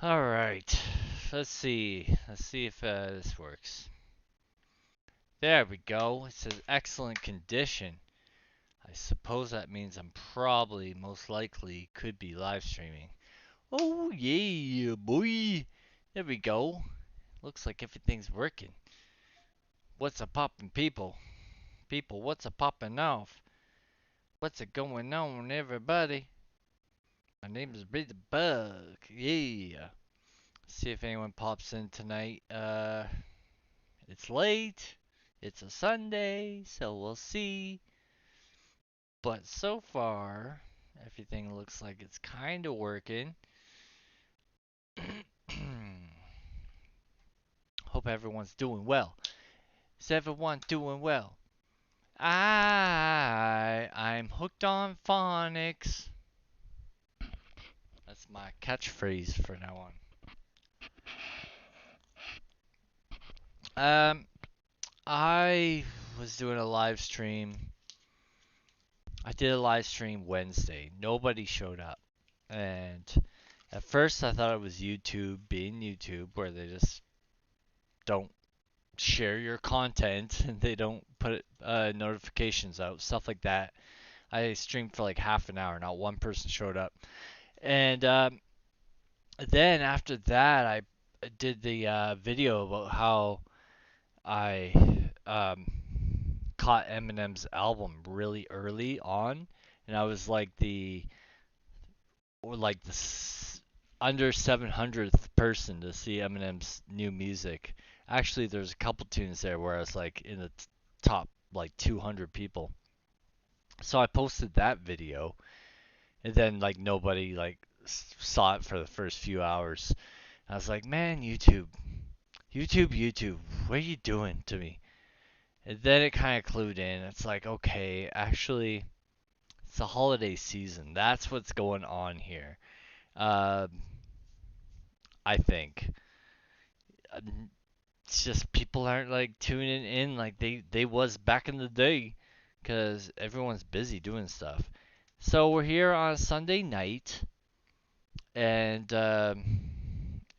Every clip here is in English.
All right. Let's see. Let's see if this works. There we go. It says excellent condition. I suppose that means I'm probably, most likely, could be live streaming. Oh yeah, boy. There we go. Looks like everything's working. What's a poppin', people? People, what's a poppin' off? What's a going on, everybody? My name is Breathe the Bug. Yeah. See if anyone pops in tonight. It's late. It's a Sunday, so we'll see. But so far, everything looks like it's kind of working. Hope everyone's doing well. Is everyone doing well? I'm hooked on phonics. That's my catchphrase for now on. I was doing a live stream. I did a live stream Wednesday. Nobody showed up. And at first I thought it was YouTube being YouTube, where they just don't share your content and they don't put notifications out, stuff like that. I streamed for like half an hour, not one person showed up. And then after that, I did the video about how I um, caught Eminem's album really early on, and I was like the under 700th person to see Eminem's new music. Actually, there's a couple tunes there where I was like in the top like 200 people. So I posted that video, and then like nobody like saw it for the first few hours. I was like, man, YouTube, what are you doing to me? And then it kind of clued in. It's like, okay, actually, it's the holiday season. That's what's going on here. Um, I think. It's just people aren't like tuning in like they was back in the day, because everyone's busy doing stuff. So we're here on a Sunday night, and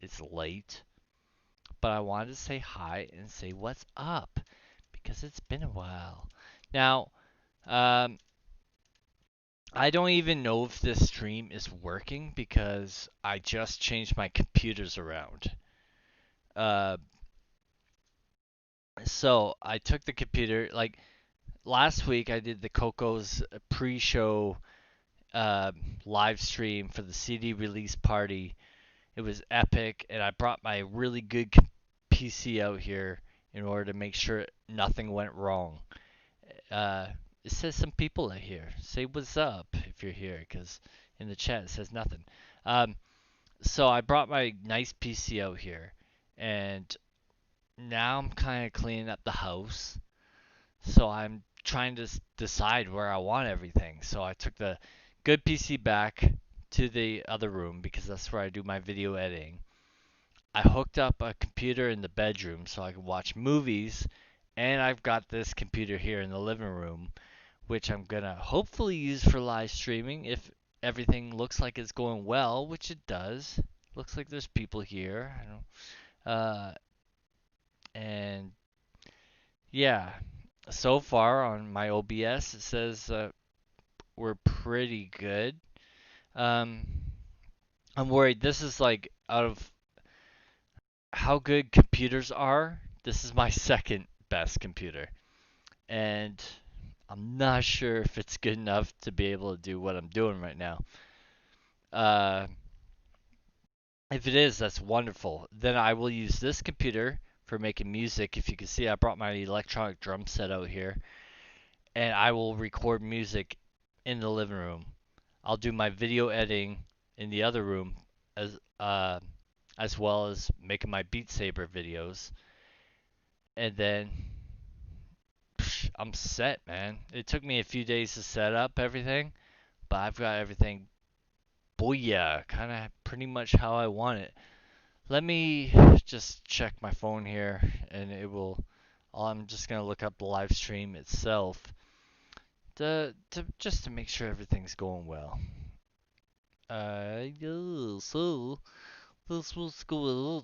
it's late, but I wanted to say hi and say what's up because it's been a while. Now, um, I don't even know if this stream is working because I just changed my computers around. Uh, so I took the computer, like last week I did the Coco's pre-show uh, live stream for the CD release party. It was epic, and I brought my really good PC out here in order to make sure nothing went wrong. Uh, it says some people are here. Say what's up if you're here, because in the chat it says nothing. Um, so I brought my nice PC out here, and now I'm kind of cleaning up the house. So I'm trying to decide where I want everything. So I took the good PC back to the other room because that's where I do my video editing. I hooked up a computer in the bedroom so I can watch movies, and I've got this computer here in the living room, which I'm gonna hopefully use for live streaming if everything looks like it's going well, which it does. Looks like there's people here. I don't, and yeah, so far on my OBS it says we're pretty good. Um, I'm worried this is like out of how good computers are. This is my second best computer, and I'm not sure if it's good enough to be able to do what I'm doing right now. Uh, if it is, that's wonderful. Then I will use this computer for making music. If you can see, I brought my electronic drum set out here, and I will record music in the living room. I'll do my video editing in the other room as as well as making my Beat Saber videos. And then I'm set, man. It took me a few days to set up everything, but I've got everything booyah, kind of pretty much how I want it. Let me just check my phone here, and it will. I'm just gonna look up the live stream itself to just to make sure everything's going well. So This was cool.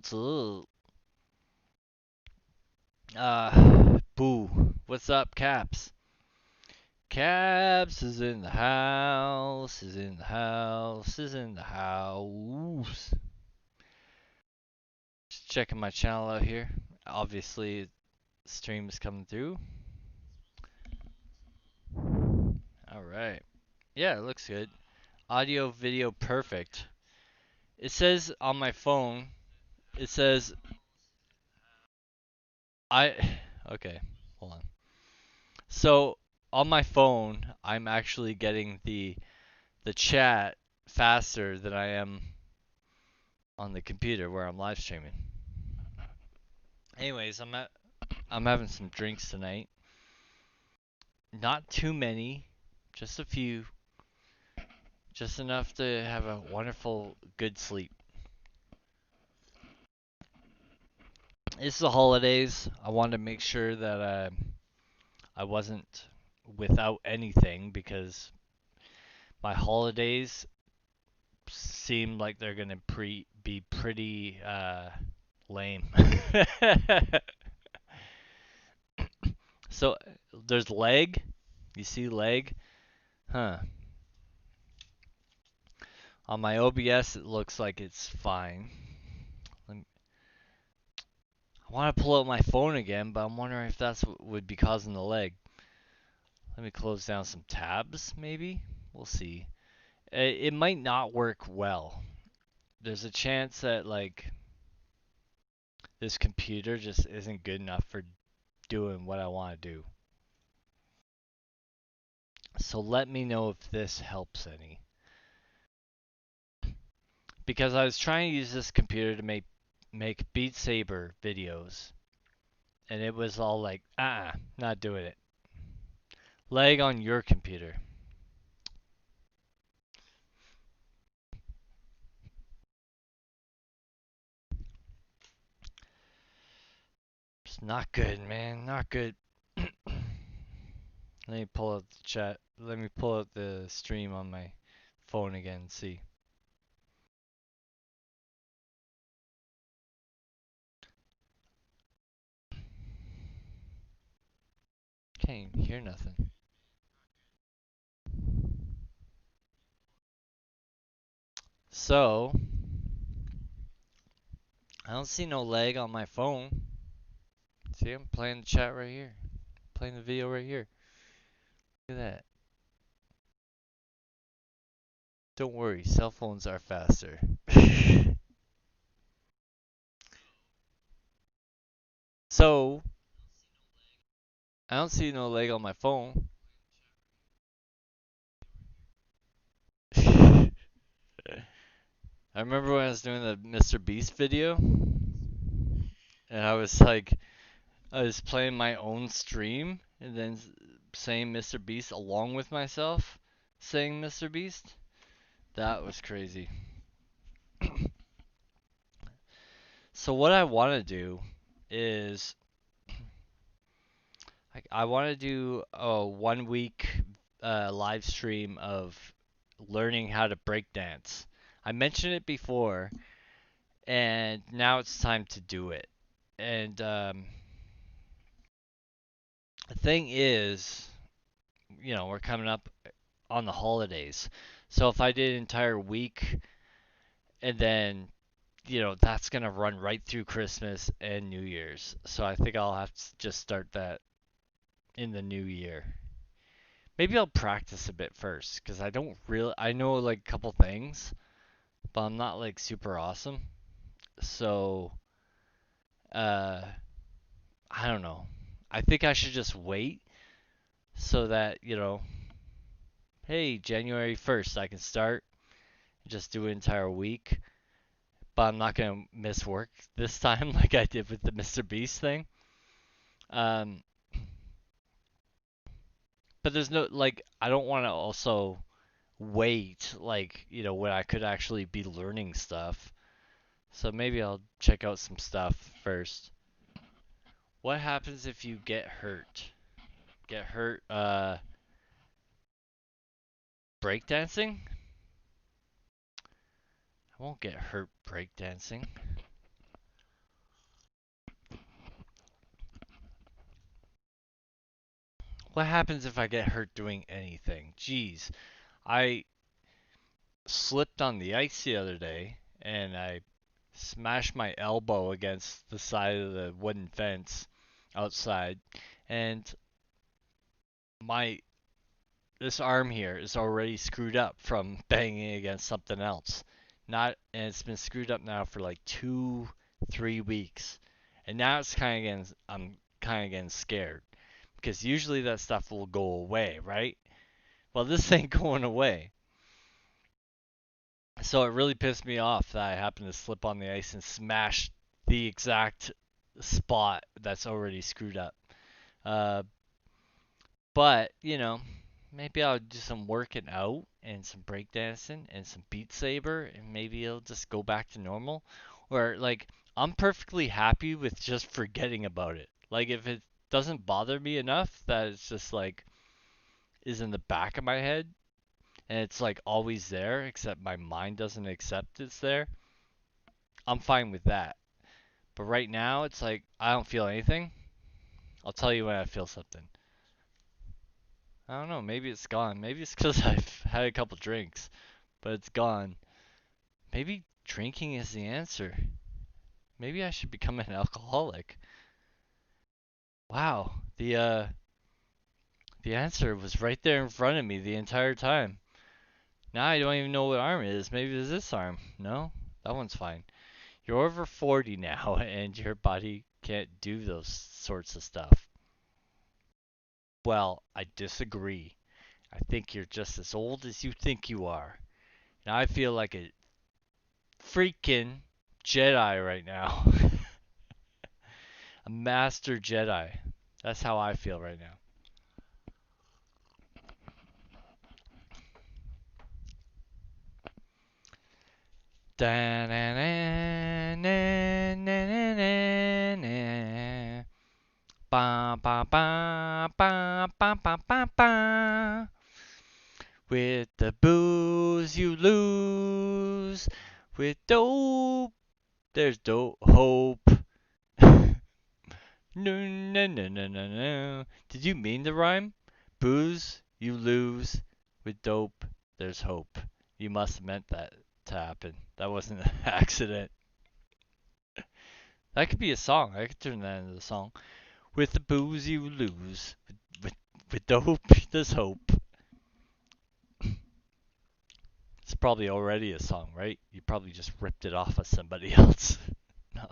Boo. What's up, Caps? Caps is in the house, is in the house, is in the house. Just checking my channel out here. Obviously, stream is coming through. Alright. Yeah, it looks good. Audio, video, perfect. It says on my phone, it says, I. Okay, hold on. So, on my phone, I'm actually getting the chat faster than I am on the computer where I'm live streaming. Anyways, I'm having some drinks tonight. Not too many, just a few, just enough to have a wonderful good sleep. It's the holidays. I wanted to make sure that I wasn't without anything because my holidays seem like they're gonna be pretty lame. So there's leg. You see leg? Huh. On my OBS, it looks like it's fine. I want to pull out my phone again, but I'm wondering if that's what would be causing the lag. Let me close down some tabs, maybe? We'll see. It might not work well. There's a chance that, like, this computer just isn't good enough for doing what I want to do. So let me know if this helps any. Because I was trying to use this computer to make Beat Saber videos, and it was all like, not doing it. Lag on your computer. It's not good, man. Not good. Let me pull out the chat. Let me pull out the stream on my phone again and see. Can't even hear nothing. So, I don't see no lag on my phone. See, I'm playing the chat right here. Playing the video right here. Look at that. Don't worry, cell phones are faster. So, I don't see no lag on my phone. I remember when I was doing the Mr. Beast video, and I was playing my own stream, and then saying Mr. Beast along with myself, saying Mr. Beast. That was crazy. So what I want to do is I want to do a 1 week live stream of learning how to break dance. I mentioned it before, and now it's time to do it. And the thing is, we're coming up on the holidays. So if I did an entire week and then, that's going to run right through Christmas and New Year's. So I think I'll have to just start that in the new year. Maybe I'll practice a bit first because I know like a couple things, but I'm not like super awesome. So, uh, I don't know. I think I should just wait so that, hey, January 1st, I can start, just do an entire week, but I'm not going to miss work this time like I did with the Mr. Beast thing. Um, but there's no, like, I don't want to also wait, like, when I could actually be learning stuff. So maybe I'll check out some stuff first. What happens if you get hurt? Get hurt, breakdancing? I won't get hurt breakdancing. What happens if I get hurt doing anything? Jeez, I slipped on the ice the other day and I smashed my elbow against the side of the wooden fence outside, and my this arm here is already screwed up from banging against something else. Not and it's been screwed up now for like 3 weeks. And now it's kinda getting I'm kinda getting scared. Because usually that stuff will go away, right? Well, this ain't going away. So it really pissed me off that I happened to slip on the ice and smash the exact spot that's already screwed up. Uh, but, maybe I'll do some working out and some breakdancing and some Beat Saber, and maybe it'll just go back to normal. Or, like, I'm perfectly happy with just forgetting about it. Like, if it doesn't bother me enough that it's just, like, is in the back of my head, and it's, like, always there, except my mind doesn't accept it's there, I'm fine with that. But right now, it's like, I don't feel anything. I'll tell you when I feel something. I don't know, maybe it's gone. Maybe it's because I've had a couple drinks, but it's gone. Maybe drinking is the answer. Maybe I should become an alcoholic. Wow, the answer was right there in front of me the entire time. Now I don't even know what arm it is. Maybe it's this arm. No, that one's fine. You're over 40 now, and your body can't do those sorts of stuff. Well, I disagree. I think you're just as old as you think you are. Now I feel like a freaking Jedi right now. A master Jedi. That's how I feel right now. Ba ba ba ba ba ba ba ba. With the booze you lose. With dope, there's dope hope. No, no, no, no, no, no. Did you mean to rhyme? Booze, you lose. With dope, there's hope. You must have meant that to happen. That wasn't an accident. That could be a song. I could turn that into a song. With the booze, you lose. With, with dope, there's hope. It's probably already a song, right? You probably just ripped it off of somebody else. No.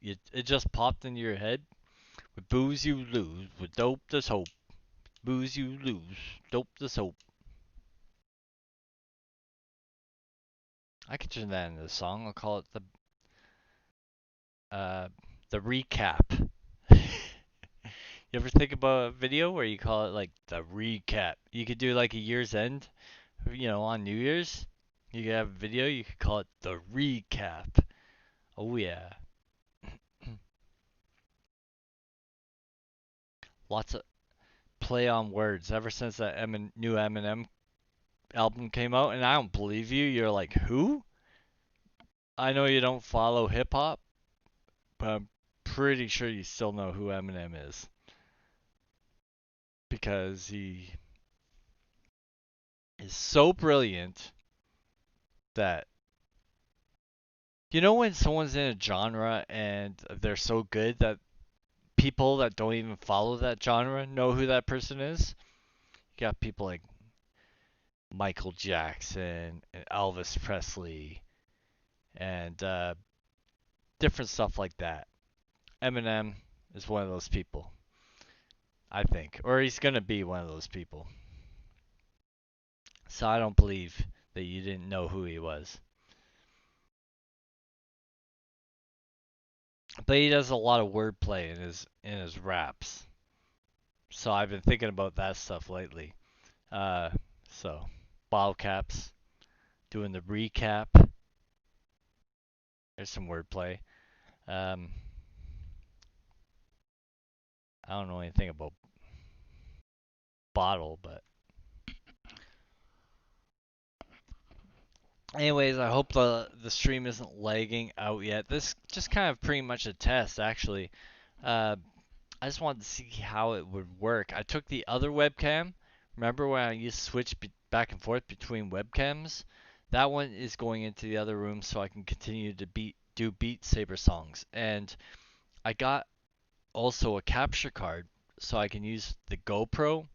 It just popped into your head. With booze, you lose. With dope, there's hope. Booze, you lose. Dope, there's hope. I could turn that into a song. I'll call it uh the recap. You ever think about a video where you call it like the recap? You could do like a year's end, on New Year's. You could have a video, you could call it the recap. Oh yeah. Lots of play on words ever since that new Eminem album came out, and I don't believe you. You're like, "Who?" I know you don't follow hip hop, but I'm pretty sure you still know who Eminem is because he is so brilliant that when someone's in a genre and they're so good that people that don't even follow that genre know who that person is. You got people like Michael Jackson and Elvis Presley and different stuff like that. Eminem is one of those people, I think, or he's gonna be one of those people. So I don't believe that you didn't know who he was. But he does a lot of wordplay in his raps. So I've been thinking about that stuff lately. Uh, so bottle caps, doing the recap. There's some wordplay. Um, I don't know anything about bottle, but anyways, I hope the stream isn't lagging out yet. This just kind of pretty much a test, actually. Uh, I just wanted to see how it would work. I took the other webcam. Remember when I used to switch back and forth between webcams? That one is going into the other room so I can continue to do Beat Saber songs. And I got also a capture card so I can use the GoPro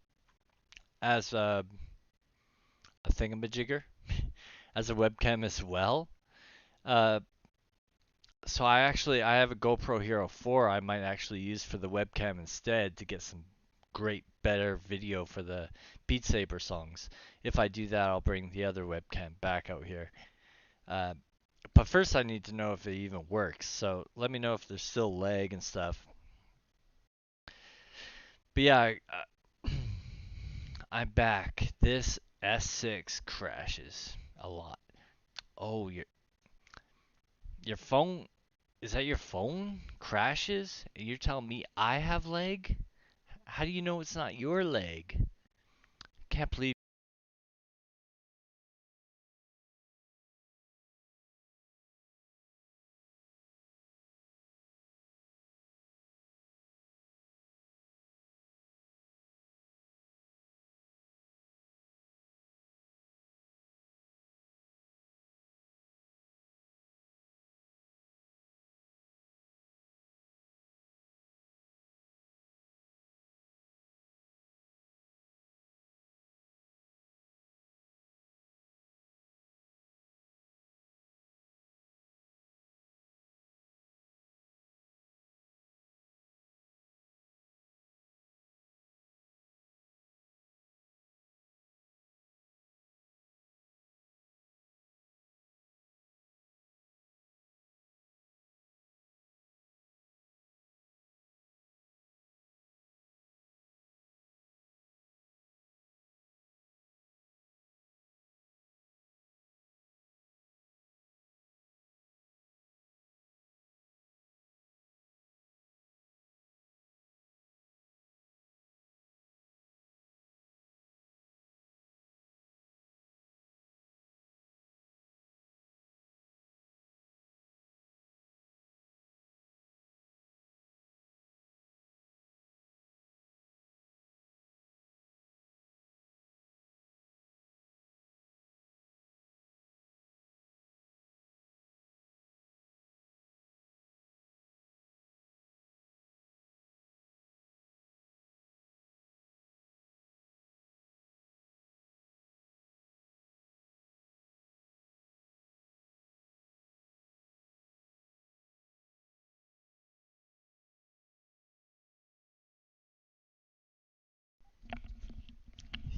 as a thingamajigger, as a webcam as well. Uh, so I have a GoPro Hero 4 I might actually use for the webcam instead to get some great better video for the Beat Saber songs. If I do that, I'll bring the other webcam back out here. Uh, but first I need to know if it even works. So let me know if there's still lag and stuff. But yeah, I'm back. This S6 crashes a lot. Oh, your phone, is that your phone crashes? And you're telling me I have lag? How do you know it's not your leg? Can't believe.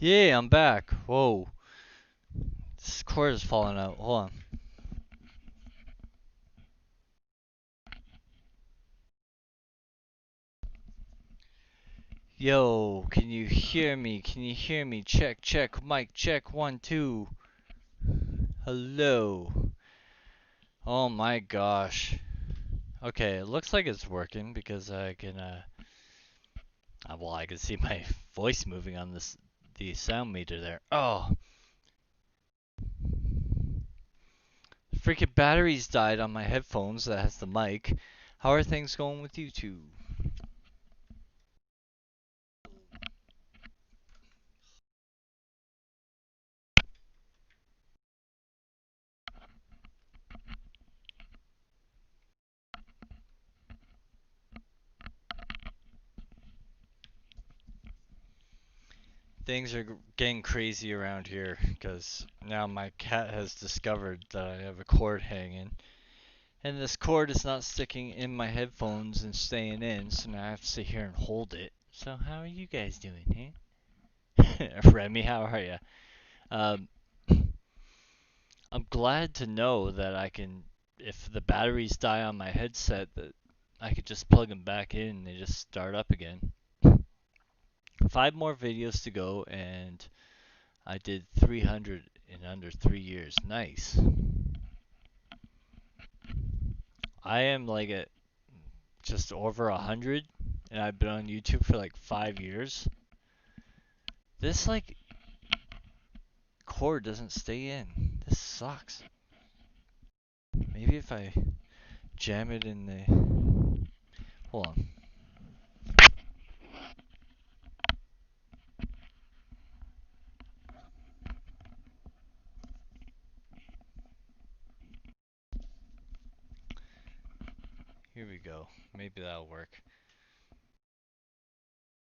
Yeah, I'm back. Whoa, this cord is falling out. Hold on. Yo, can you hear me? Can you hear me? Check, check, mic check, 1, 2. Hello. Oh my gosh. Okay, it looks like it's working because I can well, I can see my voice moving on the sound meter there. Oh, freaking batteries died on my headphones that has the mic. How are things going with you two? Things are getting crazy around here because now my cat has discovered that I have a cord hanging. And this cord is not sticking in my headphones and staying in, so now I have to sit here and hold it. So how are you guys doing, eh? Remy, how are you? Um, I'm glad to know that I can, if the batteries die on my headset, that I could just plug them back in and they just start up again. 5 more videos to go, and I did 300 in under 3 years. Nice. I am like at just over 100 and I've been on YouTube for like 5 years. This like cord doesn't stay in. This sucks. Maybe if I jam it in the. Hold on. Here we go. Maybe that'll work.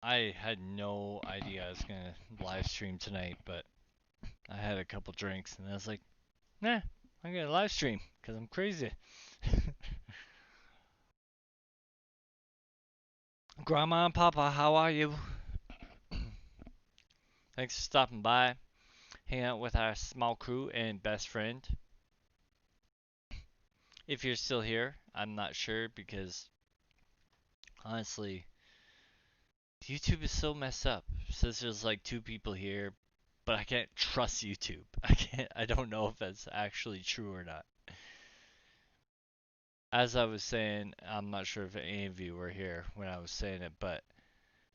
I had no idea I was gonna live stream tonight, but I had a couple drinks and I was like, nah, I'm gonna live stream because I'm crazy. Grandma and Papa, how are you? Thanks for stopping by, hang out with our small crew and best friend. If you're still here, I'm not sure because honestly, YouTube is so messed up. It says there's like 2 people here, but I can't trust YouTube. I don't know if that's actually true or not. As I was saying, I'm not sure if any of you were here when I was saying it, but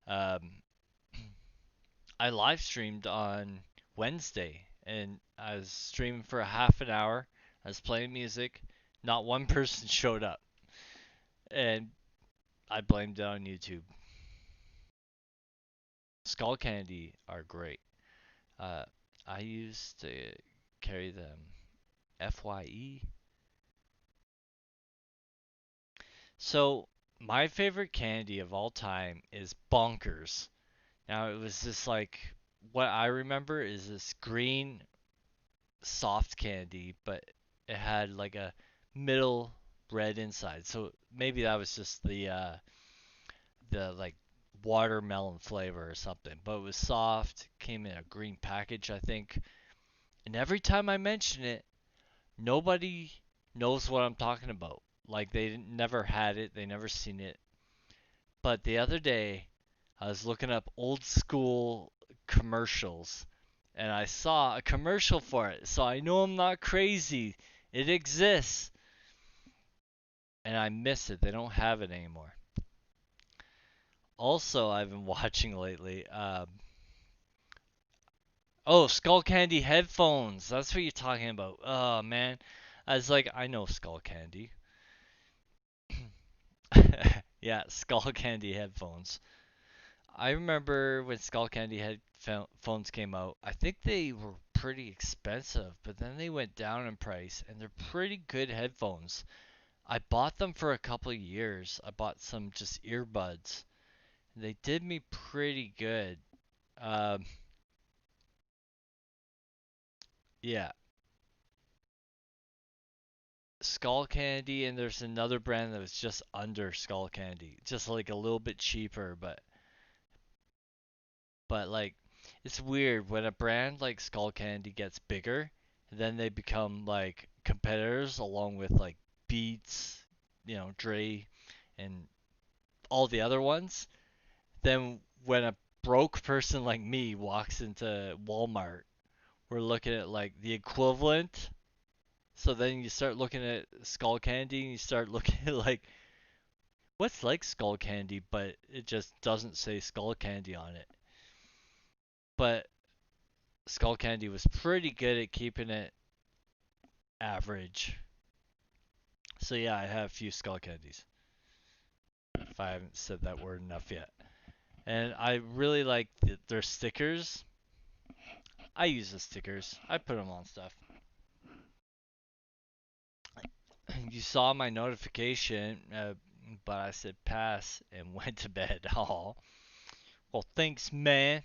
um, I live streamed on Wednesday and I was streaming for a half an hour. I was playing music. Not one person showed up. And I blamed it on YouTube. Skull Candy are great. Uh, I used to carry them FYE. So, my favorite candy of all time is Bonkers. Now, it was just like, what I remember is this green soft candy, but it had like a middle red inside. So maybe that was just the like watermelon flavor or something. But it was soft, came in a green package, I think. And every time I mention it, nobody knows what I'm talking about. Like they never had it, they never seen it. But the other day, I was looking up old school commercials and I saw a commercial for it. So I know I'm not crazy. It exists. And I miss it. They don't have it anymore. Also, I've been watching lately. Oh, Skull Candy headphones. That's what you're talking about. Oh, man. I was like, I know Skull Candy. Yeah, Skull Candy headphones. I remember when Skull Candy headphones came out, I think they were pretty expensive, but then they went down in price and they're pretty good headphones. I bought them for a couple of years. I bought some just earbuds. They did me pretty good. Um, yeah, Skull Candy, and there's another brand that was just under Skull Candy, just like a little bit cheaper, but like it's weird when a brand like Skull Candy gets bigger, then they become like competitors along with like Beats, Dre, and all the other ones. Then when a broke person like me walks into Walmart, we're looking at like the equivalent. So then you start looking at Skull Candy and you start looking at like what's like Skull Candy, but it just doesn't say Skull Candy on it. But Skull Candy was pretty good at keeping it average. So yeah, I have a few Skull Candies. If I haven't said that word enough yet. And I really like their stickers. I use the stickers. I put them on stuff. You saw my notification, but I said pass and went to bed. Oh, well, thanks, man.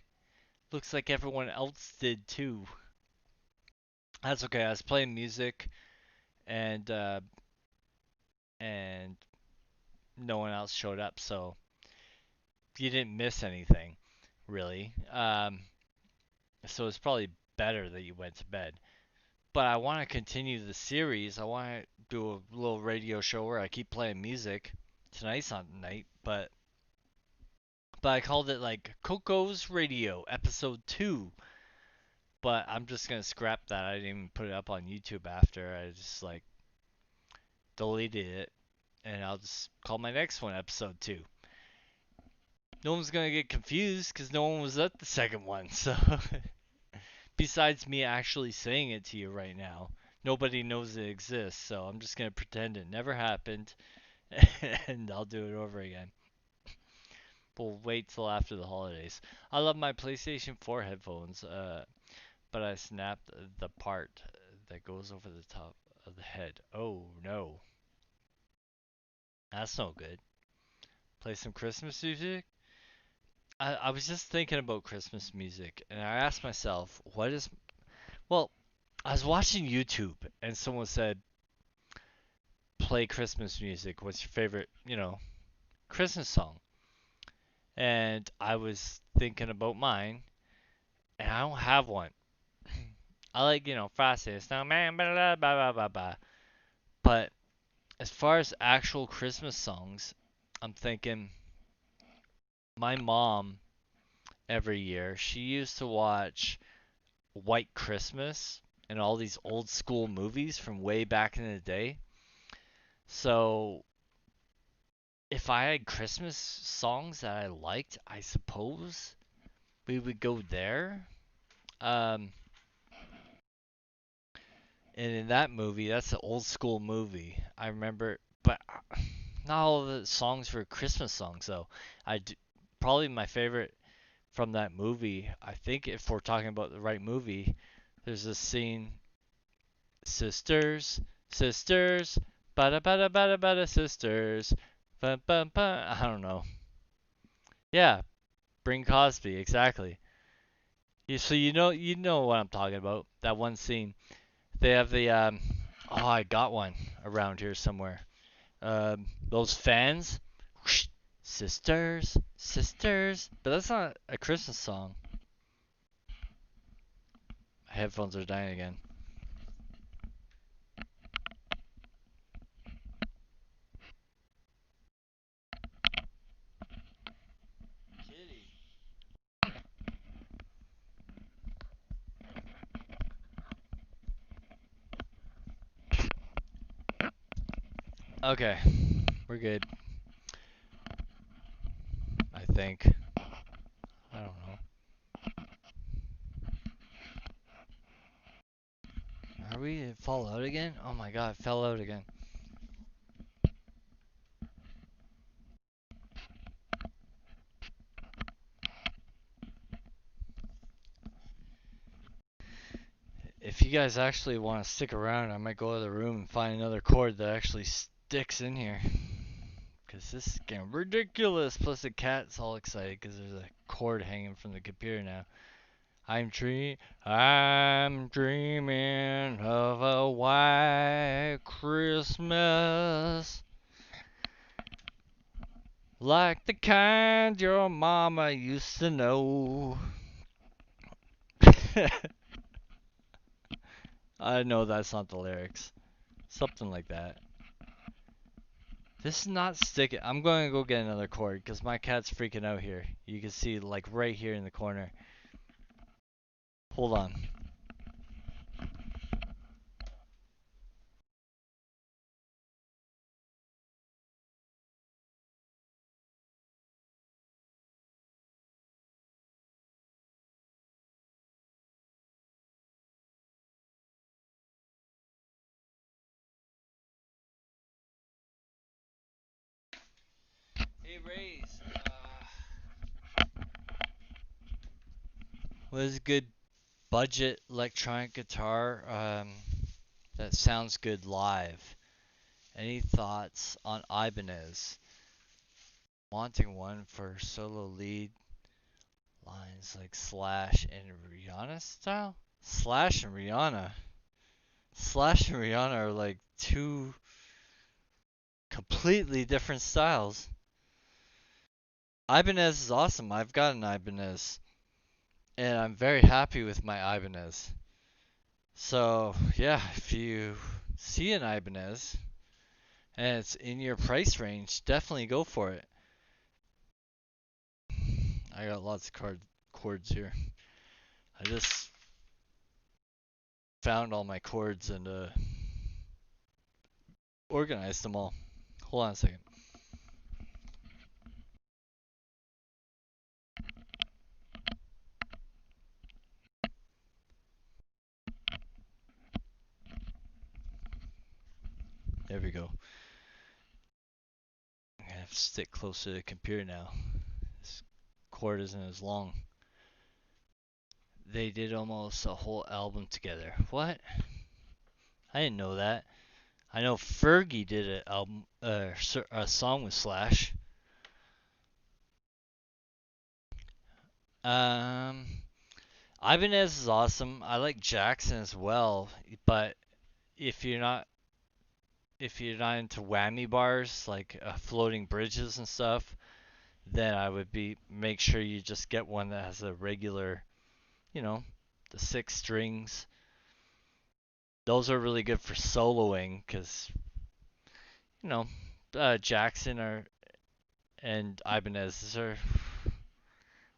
Looks like everyone else did too. That's okay. I was playing music, and and no one else showed up, so you didn't miss anything, really. So it's probably better that you went to bed. But I want to continue the series. I want to do a little radio show where I keep playing music. Tonight's not the night, but I called it like Coco's Radio Episode 2. But I'm just gonna scrap that. I didn't even put it up on YouTube after. I just like deleted it, and I'll just call my next one Episode 2. no one's gonna get confused because no one was at the second one. So, besides me actually saying it to you right now, nobody knows it exists. So I'm just gonna pretend it never happened, and I'll do it over again. We'll wait till after the holidays. I love my PlayStation 4 headphones, but I snapped the part that goes over the top of the head. Oh no, that's no good. Play some Christmas music? I was just thinking about Christmas music, and I asked myself, what is. Well, I was watching YouTube, and someone said, play Christmas music. What's your favorite, Christmas song? And I was thinking about mine, and I don't have one. I like, Frosty the Snowman, blah, blah, blah, blah, blah, blah. But as far as actual Christmas songs, I'm thinking my mom every year, she used to watch White Christmas and all these old school movies from way back in the day. So if I had Christmas songs that I liked, I suppose we would go there. Um, and in that movie, that's an old school movie. I remember, but not all of the songs were Christmas songs though. Probably my favorite from that movie. I think if we're talking about the right movie, there's a scene, sisters, sisters, bada bada bada bada sisters, bum bum bum. I don't know. Yeah, Bring Cosby, exactly. So you know what I'm talking about. That one scene. They have the oh, I got one around here somewhere. Those fans, whoosh, sisters, sisters. But that's not a Christmas song. My headphones are dying again. Kitty. Okay, we're good. I think. I don't know. Are we? It fall out again? Oh my god, it fell out again. If you guys actually want to stick around, I might go to the room and find another cord that actually sticks in here. Because this is getting ridiculous. Plus, the cat's all excited because there's a cord hanging from the computer now. I'm dreaming of a white Christmas. Like the kind your mama used to know. I know that's not the lyrics. Something like that. This is not sticking. I'm going to go get another cord because my cat's freaking out here. You can see like right here in the corner. Hold on. Hey Rays, what is a good budget electronic guitar that sounds good live? Any thoughts on Ibanez? Wanting one for solo lead lines like Slash and Rihanna style? Slash and Rihanna. Slash and Rihanna are like two completely different styles. Ibanez is awesome. I've got an Ibanez, and I'm very happy with my Ibanez. So, yeah, if you see an Ibanez and it's in your price range, definitely go for it. I got lots of chords here. I just found all my chords and organized them all. Hold on a second. we go. I'm gonna have to stick closer to the computer now. This cord isn't as long. They did almost a whole album together. What? I didn't know that. I know Fergie did an album, a song with Slash. Um, Ibanez is awesome. I like Jackson as well, but if you're not if you're not into whammy bars like floating bridges and stuff, then I would be make sure you just get one that has a regular, you know, the six strings. Those are really good for soloing because you know Jackson are and Ibanez are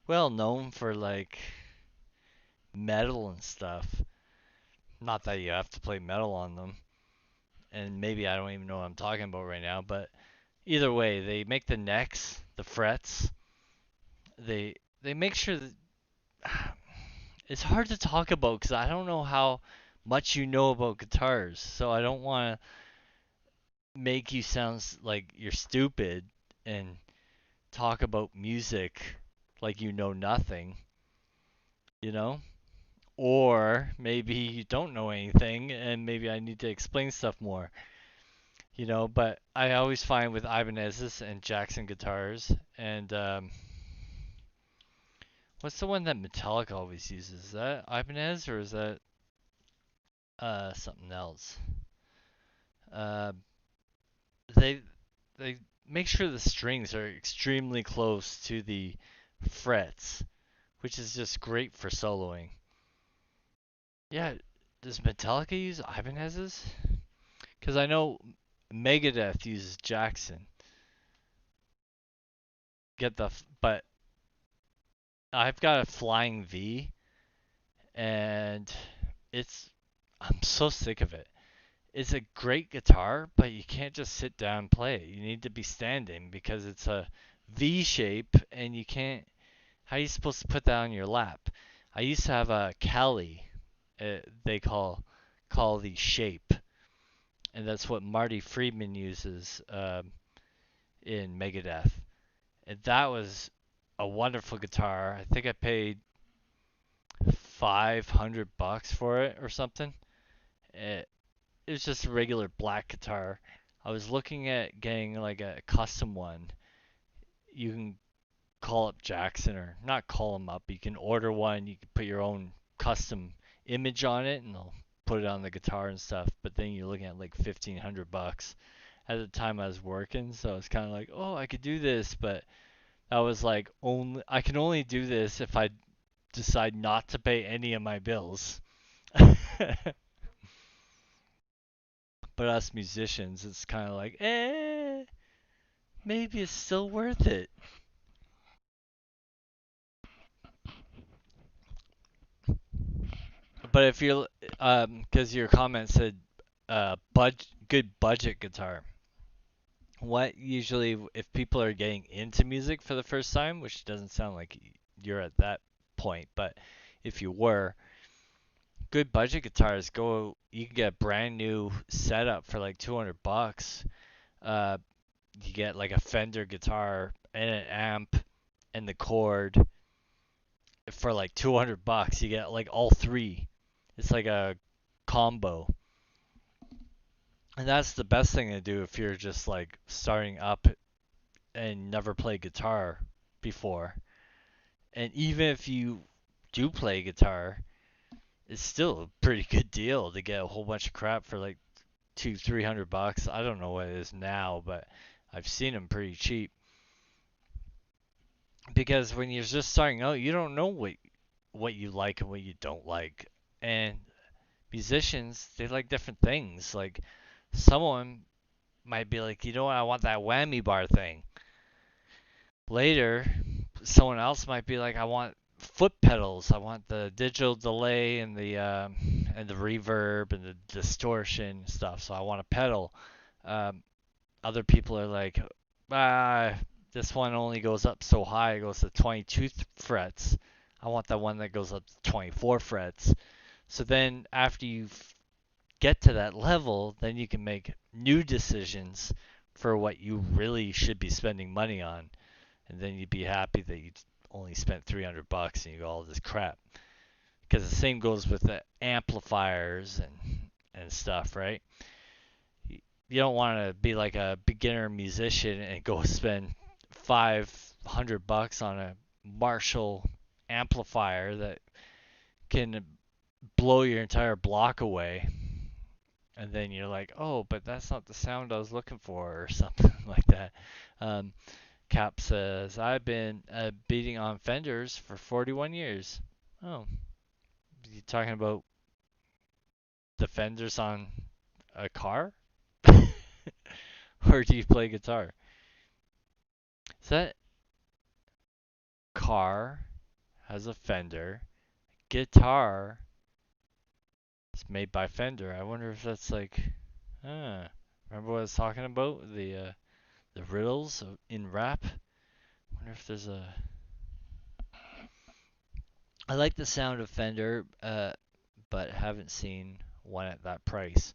well known for like metal and stuff. Not that you have to play metal on them, and maybe I don't even know what I'm talking about right now, but either way, they make the necks, the frets. They make sure that it's hard to talk about because I don't know how much you know about guitars, so I don't want to make you sound like you're stupid and talk about music like you know nothing, you know? Or maybe you don't know anything and maybe I need to explain stuff more, you know? But I always find with Ibanez's and Jackson guitars, and what's the one that Metallica always uses? Is that Ibanez or is that something else? Uh, they they make sure the strings are extremely close to the frets, which is just great for soloing. Yeah, does Metallica use Ibanez's? Because I know Megadeth uses Jackson. But I've got a Flying V, and it's I'm so sick of it. It's a great guitar, but you can't just sit down and play it. You need to be standing because it's a V shape, and you can't. How are you supposed to put that on your lap? I used to have a Cali, they call the shape, and that's what Marty Friedman uses in Megadeth. And that was a wonderful guitar. I think I paid $500 for it or something. It, it was just a regular black guitar. I was looking at getting like a custom one. You can call up Jackson or not call them up. You can order one. You can put your own custom image on it and they'll put it on the guitar and stuff. But then you're looking at like $1,500. At the time I was working, so it's kind of like, oh, I could do this, but I was like, only I can only do this if I decide not to pay any of my bills. But us musicians, it's kind of like, maybe it's still worth it. But if you're, because your comment said, good budget guitar. What usually, if people are getting into music for the first time, which doesn't sound like you're at that point, but if you were, good budget guitars go. You can get a brand new setup for like $200. Uh, you get like a Fender guitar and an amp and the cord for like $200. You get like all three. It's like a combo. And that's the best thing to do if you're just like starting up and never played guitar before. And even if you do play guitar, it's still a pretty good deal to get a whole bunch of crap for like 200-300 bucks. I don't know what it is now, but I've seen them pretty cheap. Because when you're just starting out, you don't know what you like and what you don't like. And musicians, they like different things. Like someone might be like, you know what, I want that whammy bar thing. Later, someone else might be like, I want foot pedals. I want the digital delay and the reverb and the distortion stuff. So I want a pedal. Um, Other people are like, ah, this one only goes up so high. It goes to 22 frets. I want that one that goes up to 24 frets. So then after you've get to that level, then you can make new decisions for what you really should be spending money on, and then you'd be happy that you only spent $300 and you got all this crap. Because the same goes with the amplifiers and stuff, right? You don't want to be like a beginner musician and go spend $500 on a Marshall amplifier that can blow your entire block away, and then you're like, oh, but that's not the sound I was looking for, or something like that. Um, Cap says, I've been beating on Fenders for 41 years. Oh, you talking about the Fenders on a car? Or do you play guitar? Is that car has a Fender? Guitar is made by Fender. I wonder if that's like, remember what I was talking about? The riddles in rap. I wonder if there's a. I like the sound of Fender, but haven't seen one at that price.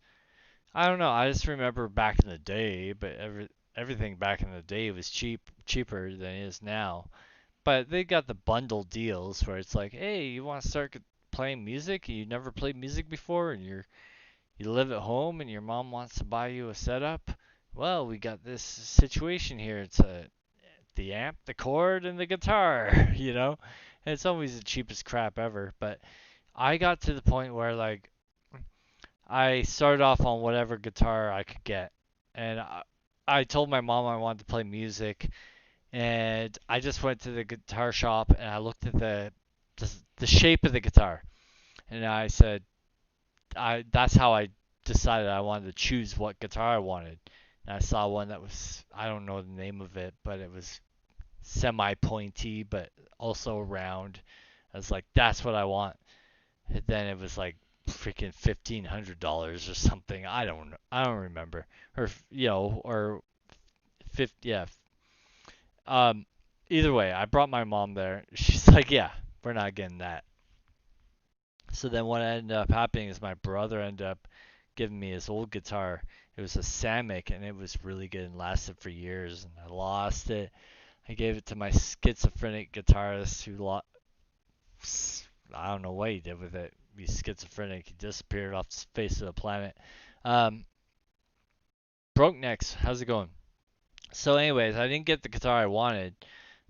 I don't know. I just remember back in the day, but everything back in the day was cheaper than it is now. But they got the bundle deals where it's like, hey, you want to start playing music? You never played music before, and you live at home, and your mom wants to buy you a setup. Well, we got this situation here. It's the amp, the cord, and the guitar. And it's always the cheapest crap ever. But I got to the point where like I started off on whatever guitar I could get, and I told my mom I wanted to play music, and I just went to the guitar shop and I looked at the shape of the guitar, and I said I that's how I decided I wanted to choose what guitar I wanted. And I saw one that was, I don't know the name of it, but it was semi pointy but also round. I was like, that's what I want. And then it was like freaking $1,500 or something. I don't remember. Or or 50. Yeah. Um. Either way, I brought my mom there. She's like, yeah, we're not getting that. So then what ended up happening is my brother ended up giving me his old guitar. It was a Samick, and it was really good and lasted for years. And I lost it. I gave it to my schizophrenic guitarist who I don't know what he did with it. He's schizophrenic. He disappeared off the face of the planet. Um, Broke Necks, how's it going? So, anyways, I didn't get the guitar I wanted,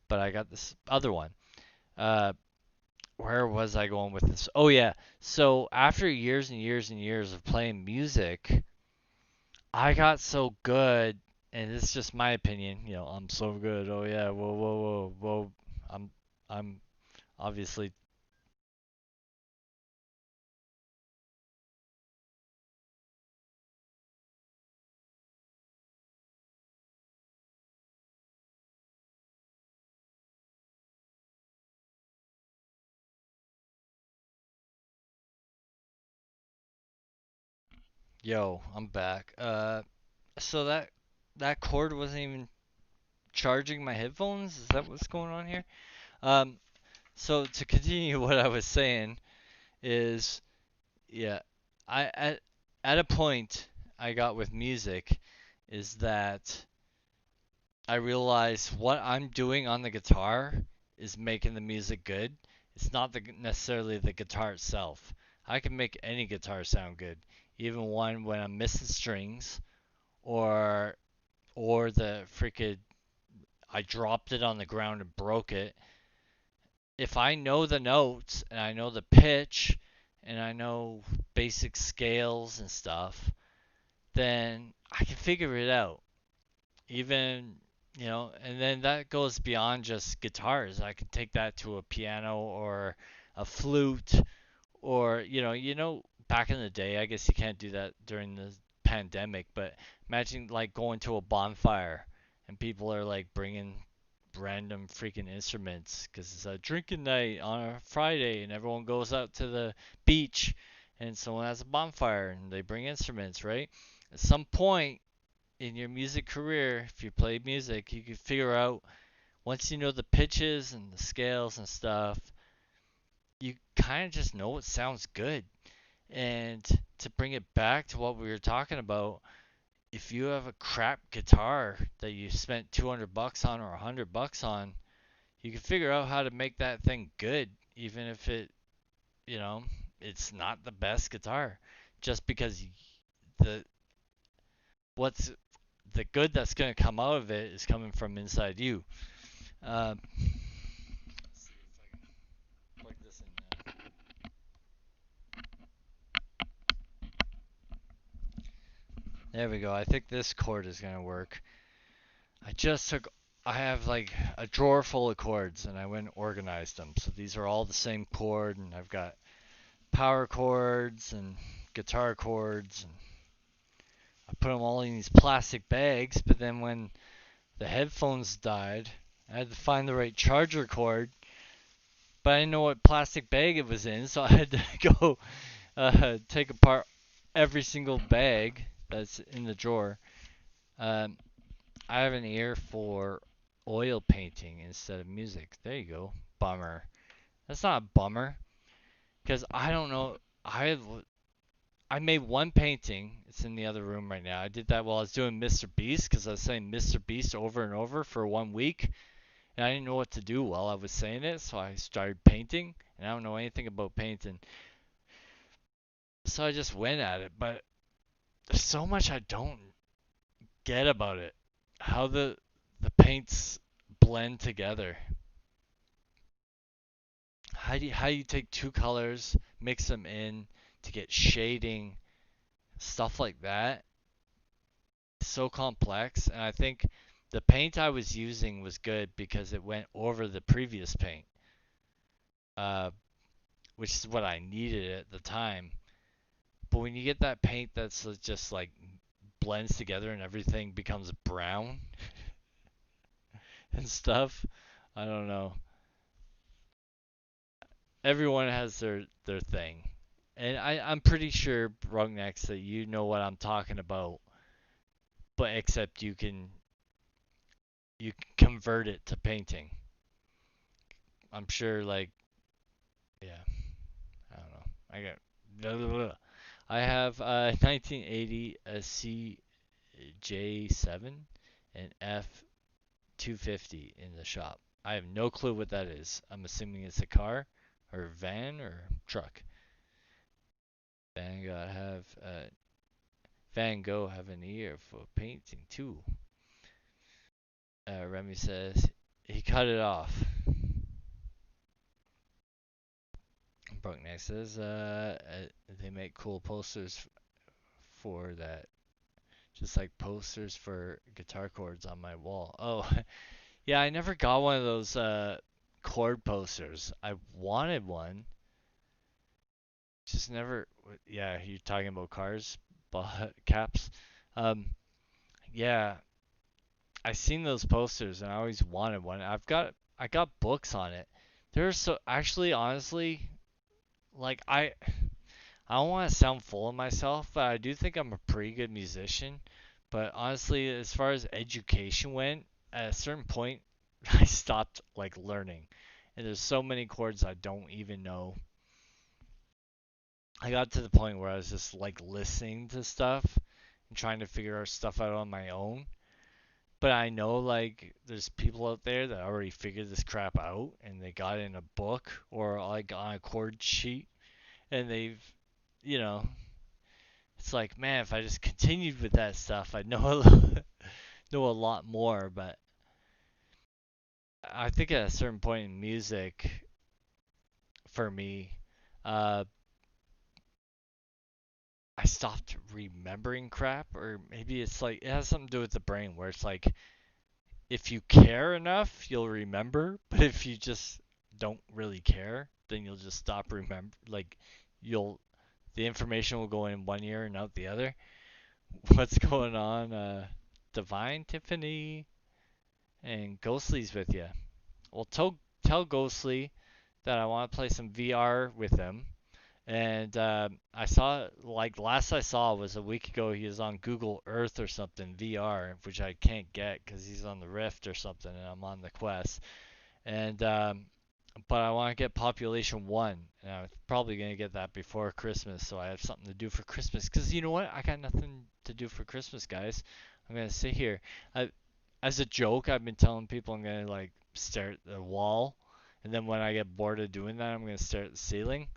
but I got this other one. Uh, where was I going with this? Oh yeah. So after years and years and years of playing music, I got so good, and it's just my opinion. I'm so good. Oh yeah. Whoa, whoa, whoa, whoa. I'm obviously. Yo, I'm back. So that cord wasn't even charging my headphones. Is that what's going on here? Um, so to continue what I was saying is, yeah, I at a point I got with music is that I realized what I'm doing on the guitar is making the music good. It's not necessarily the guitar itself. I can make any guitar sound good, even one when I'm missing strings or the freaking I dropped it on the ground and broke it. If I know the notes and I know the pitch and I know basic scales and stuff, then I can figure it out. Even, and then that goes beyond just guitars. I can take that to a piano or a flute or, back in the day, I guess you can't do that during the pandemic, but imagine like going to a bonfire and people are like bringing random freaking instruments because it's a drinking night on a Friday and everyone goes out to the beach and someone has a bonfire and they bring instruments, right? At some point in your music career, if you play music, you can figure out once you know the pitches and the scales and stuff, you kind of just know what sounds good. And to bring it back to what we were talking about, if you have a crap guitar that you spent 200 bucks on or 100 bucks on, you can figure out how to make that thing good, even if you know, it's not the best guitar. Just because the what's the good that's going to come out of it is coming from inside you. Let's see if I can plug this in now. There we go. I think this chord is going to work. I just took, I have like a drawer full of chords and I went and organized them. So these are all the same chord, and I've got power chords and guitar chords, and I put them all in these plastic bags. But then when the headphones died, I had to find the right charger cord, but I didn't know what plastic bag it was in, so I had to go take apart every single bag that's in the drawer. Um, I have an ear for oil painting instead of music. There you go. Bummer. That's not a bummer, because I don't know. I made one painting. It's in the other room right now. I did that while I was doing Mr. Beast, because I was saying Mr. Beast over and over for 1 week, and I didn't know what to do while I was saying it, so I started painting, and I don't know anything about painting, so I just went at it. But there's so much I don't get about it. How the paints blend together. How you take two colors, mix them in to get shading, stuff like that. It's so complex, and I think the paint I was using was good because it went over the previous paint, uh, which is what I needed at the time. But when you get that paint that's just like blends together and everything becomes brown and stuff, I don't know. Everyone has their thing, and I'm pretty sure Brugnecks that you know what I'm talking about, but except you can convert it to painting. I'm sure, like, yeah, I don't know. I got blah, blah, blah. I have 1980 a CJ7 and F250 in the shop. I have no clue what that is. I'm assuming it's a car or van or truck. Van Gogh Van Gogh have an ear for painting too. Remy says he cut it off. Bruckneck says they make cool posters for that, just like posters for guitar chords on my wall. Oh, yeah, I never got one of those chord posters. I wanted one, just never. Yeah, you're talking about cars, caps. Um, yeah, I seen those posters and I always wanted one. I got books on it. They're so actually honestly, like I don't want to sound full of myself, but I do think I'm a pretty good musician. But honestly, as far as education went, at a certain point I stopped like learning. And there's so many chords I don't even know. I got to the point where I was just like listening to stuff and trying to figure stuff out on my own. But I know like there's people out there that already figured this crap out and they got it in a book or like on a chord sheet, and they've, you know, it's like, man, if I just continued with that stuff, I'd know a lot more. But I think at a certain point in music, for me, uh, I stopped remembering crap, or maybe it's like it has something to do with the brain, where it's like if you care enough, you'll remember, but if you just don't really care, then you'll just stop remember. Like you'll the information will go in one ear and out the other. What's going on, Divine Tiffany and Ghostly's with you? Well, tell Ghostly that I want to play some VR with him. And I saw, like, last I saw was a week ago. He was on Google Earth or something, VR, which I can't get because he's on the Rift or something, and I'm on the Quest. And but I want to get population one, and I'm probably gonna get that before Christmas, so I have something to do for Christmas. Cause you know what? I got nothing to do for Christmas, guys. I'm gonna sit here. I, as a joke, I've been telling people I'm gonna like stare at the wall, and then when I get bored of doing that, I'm gonna stare at the ceiling.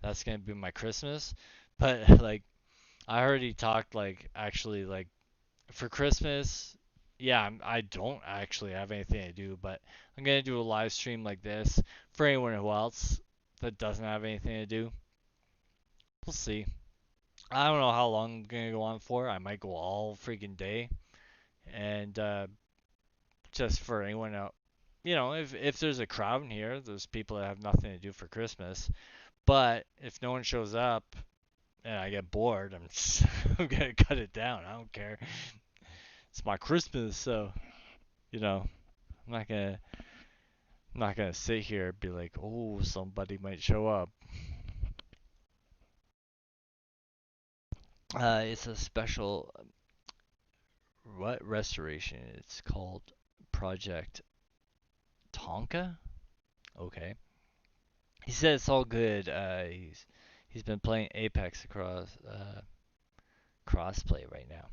That's gonna be my Christmas. But like, I already talked like actually like for Christmas, yeah, I don't actually have anything to do, but I'm gonna do a live stream like this for anyone who else that doesn't have anything to do. We'll see. I don't know how long I'm gonna go on for. I might go all freaking day, and just for anyone out, if there's a crowd in here, there's people that have nothing to do for Christmas. But if no one shows up and I get bored, I'm gonna cut it down. I don't care. It's my Christmas, so you know. I'm not gonna sit here and be like, oh, somebody might show up. It's a special what restoration? It's called Project Tonka. Okay. He said it's all good. He's been playing Apex across crossplay right now.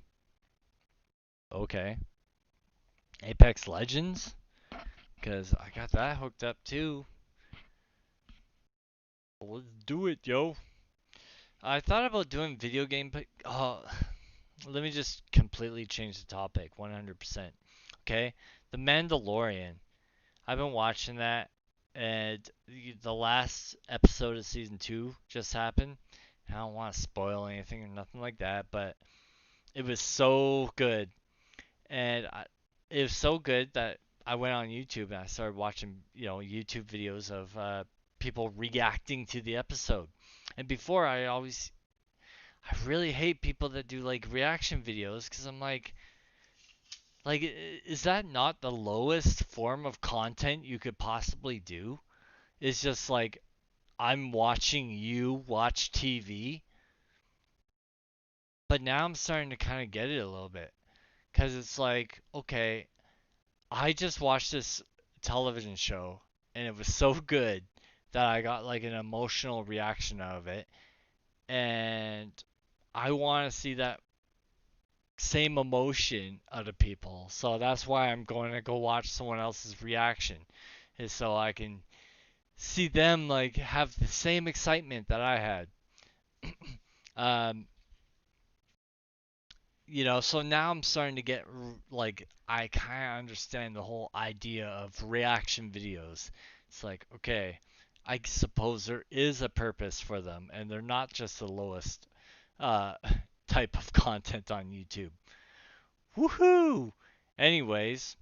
Okay. Apex Legends, because I got that hooked up too. Let's do it, yo. I thought about doing video game, but let me just completely change the topic 100%. Okay? The Mandalorian. I've been watching that, and the last episode of season 2 just happened. I don't want to spoil anything or nothing like that, but it was so good. And it was so good that I went on YouTube and I started watching, YouTube videos of people reacting to the episode. And before, I really hate people that do like reaction videos because I'm like, is that not the lowest form of content you could possibly do? It's just like I'm watching you watch TV, but now I'm starting to kind of get it a little bit because it's like, okay, I just watched this television show and it was so good that I got like an emotional reaction out of it, and I want to see that same emotion out of people. So that's why I'm going to go watch someone else's reaction, is so I can see them like have the same excitement that I had. um, so now I'm starting to get like I kind of understand the whole idea of reaction videos. It's like, okay, I suppose there is a purpose for them, and they're not just the lowest uh, type of content on YouTube. Woohoo! Anyways,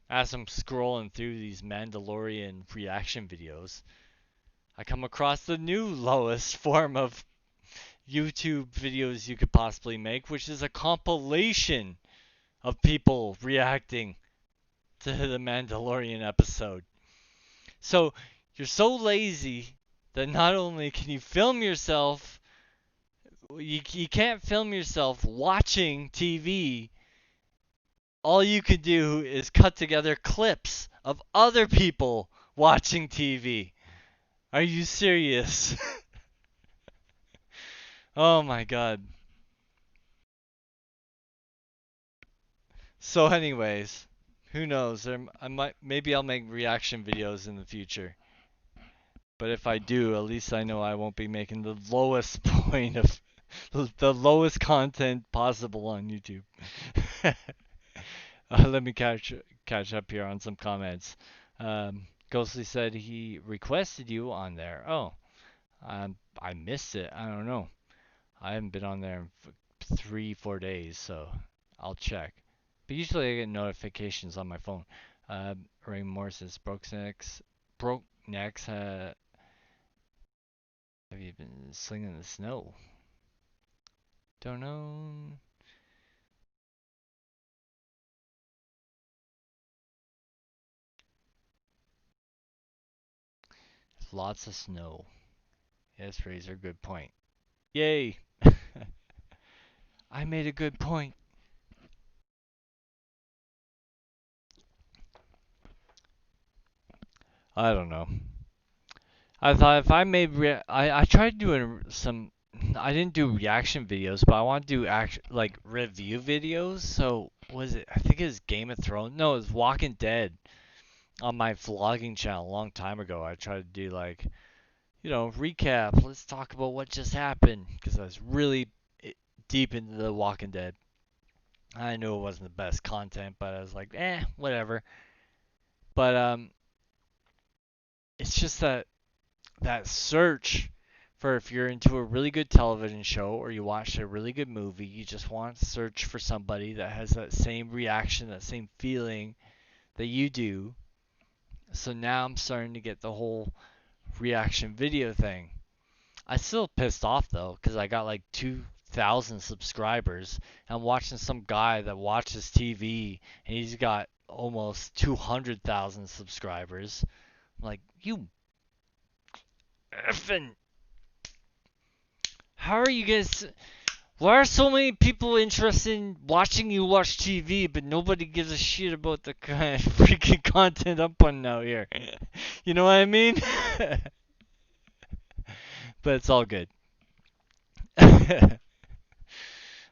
as I'm scrolling through these Mandalorian reaction videos, I come across the new lowest form of YouTube videos you could possibly make, which is a compilation of people reacting to the Mandalorian episode. So you're so lazy that not only can you film yourself, you can't film yourself watching TV. All you could do is cut together clips of other people watching TV. Are you serious? Oh my god. So anyways, who knows? Maybe I'll make reaction videos in the future. But if I do, at least I know I won't be making the lowest point of the lowest content possible on YouTube. Let me catch up here on some comments. Ghostly said he requested you on there. Oh, I missed it. I don't know. I haven't been on there in 3, 4 days, so I'll check. But usually I get notifications on my phone. Ray Moore says broke necks. Have you been slinging the snow? Don't know. Lots of snow. Yes, Razor, good point. Yay! I made a good point. I don't know. I thought if I made I tried doing some. I didn't do reaction videos, but I want to do like review videos. So was it? I think it was Game of Thrones. No, it was Walking Dead on my vlogging channel a long time ago. I tried to do like recap. Let's talk about what just happened because I was really deep into the Walking Dead. I knew it wasn't the best content, but I was like, whatever. But it's just that search for if you're into a really good television show or you watch a really good movie, you just want to search for somebody that has that same reaction, that same feeling that you do. So now I'm starting to get the whole reaction video thing. I still pissed off though because I got like 2,000 subscribers. I'm watching some guy that watches TV and he's got almost 200,000 subscribers. I'm like, you effing, how are you guys? Why are so many people interested in watching you watch TV, but nobody gives a shit about the kind of freaking content I'm putting out here? You know what I mean? But it's all good.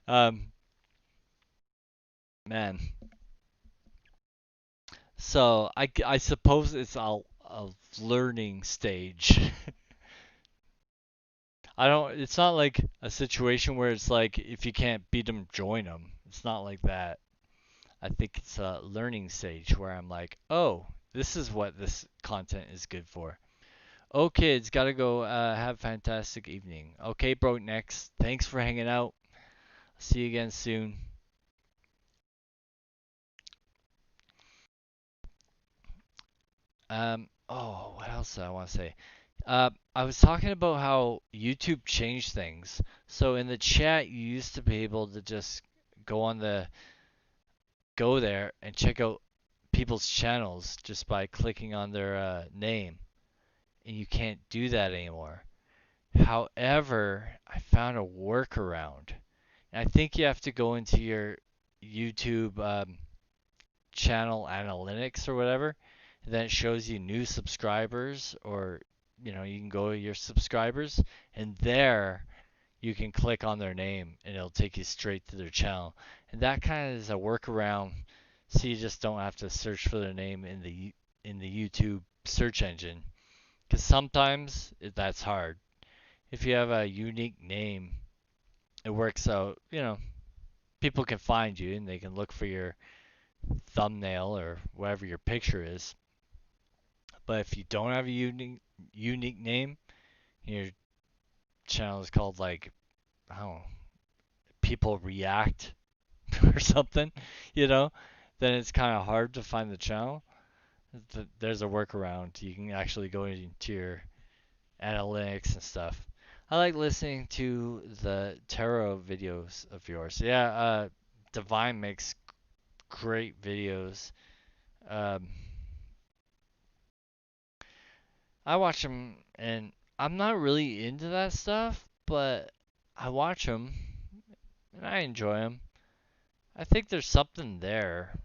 um, man. So I suppose it's a learning stage. I don't. It's not like a situation where it's like if you can't beat them, join them. It's not like that. I think it's a learning stage where I'm like, oh, this is what this content is good for. Oh, kids, gotta go. Have a fantastic evening. Okay, bro. Next. Thanks for hanging out. See you again soon. Oh, what else did I want to say? I was talking about how YouTube changed things. So in the chat, you used to be able to just go on the go there and check out people's channels just by clicking on their name, and you can't do that anymore. However, I found a workaround. And I think you have to go into your YouTube channel analytics or whatever. And then it shows you new subscribers, or you can go to your subscribers, and there you can click on their name, and it'll take you straight to their channel. And that kind of is a workaround, so you just don't have to search for their name in the YouTube search engine. Because sometimes that's hard. If you have a unique name, it works out. People can find you and they can look for your thumbnail or whatever your picture is. But if you don't have a unique name, your channel is called like, I don't know, people react or something, you know, then it's kind of hard to find the channel. There's a workaround. You can actually go into your analytics and stuff. I like listening to the tarot videos of yours. Yeah, Divine makes great videos. Um, I watch them, and I'm not really into that stuff, but I watch them and I enjoy them. I think there's something there.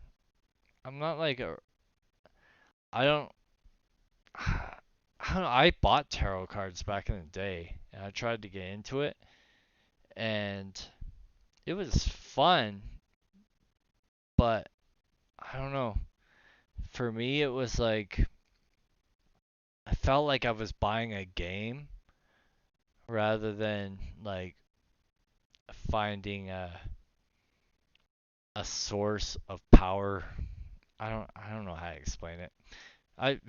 I'm not like a. I don't. I don't know. I bought tarot cards back in the day, and I tried to get into it, and it was fun, but I don't know. For me, it was like I felt like I was buying a game rather than like finding a source of power. I don't know how to explain it. I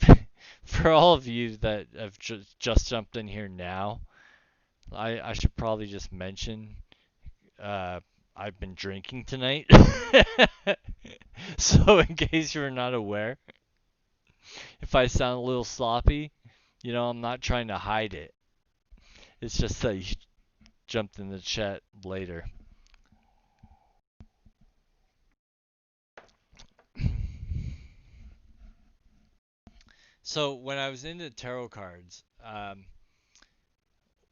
for all of you that have just jumped in here now, I should probably just mention uh I've been drinking tonight. So in case you're not aware, if I sound a little sloppy, I'm not trying to hide it. It's just that you jumped in the chat later. So when I was into tarot cards,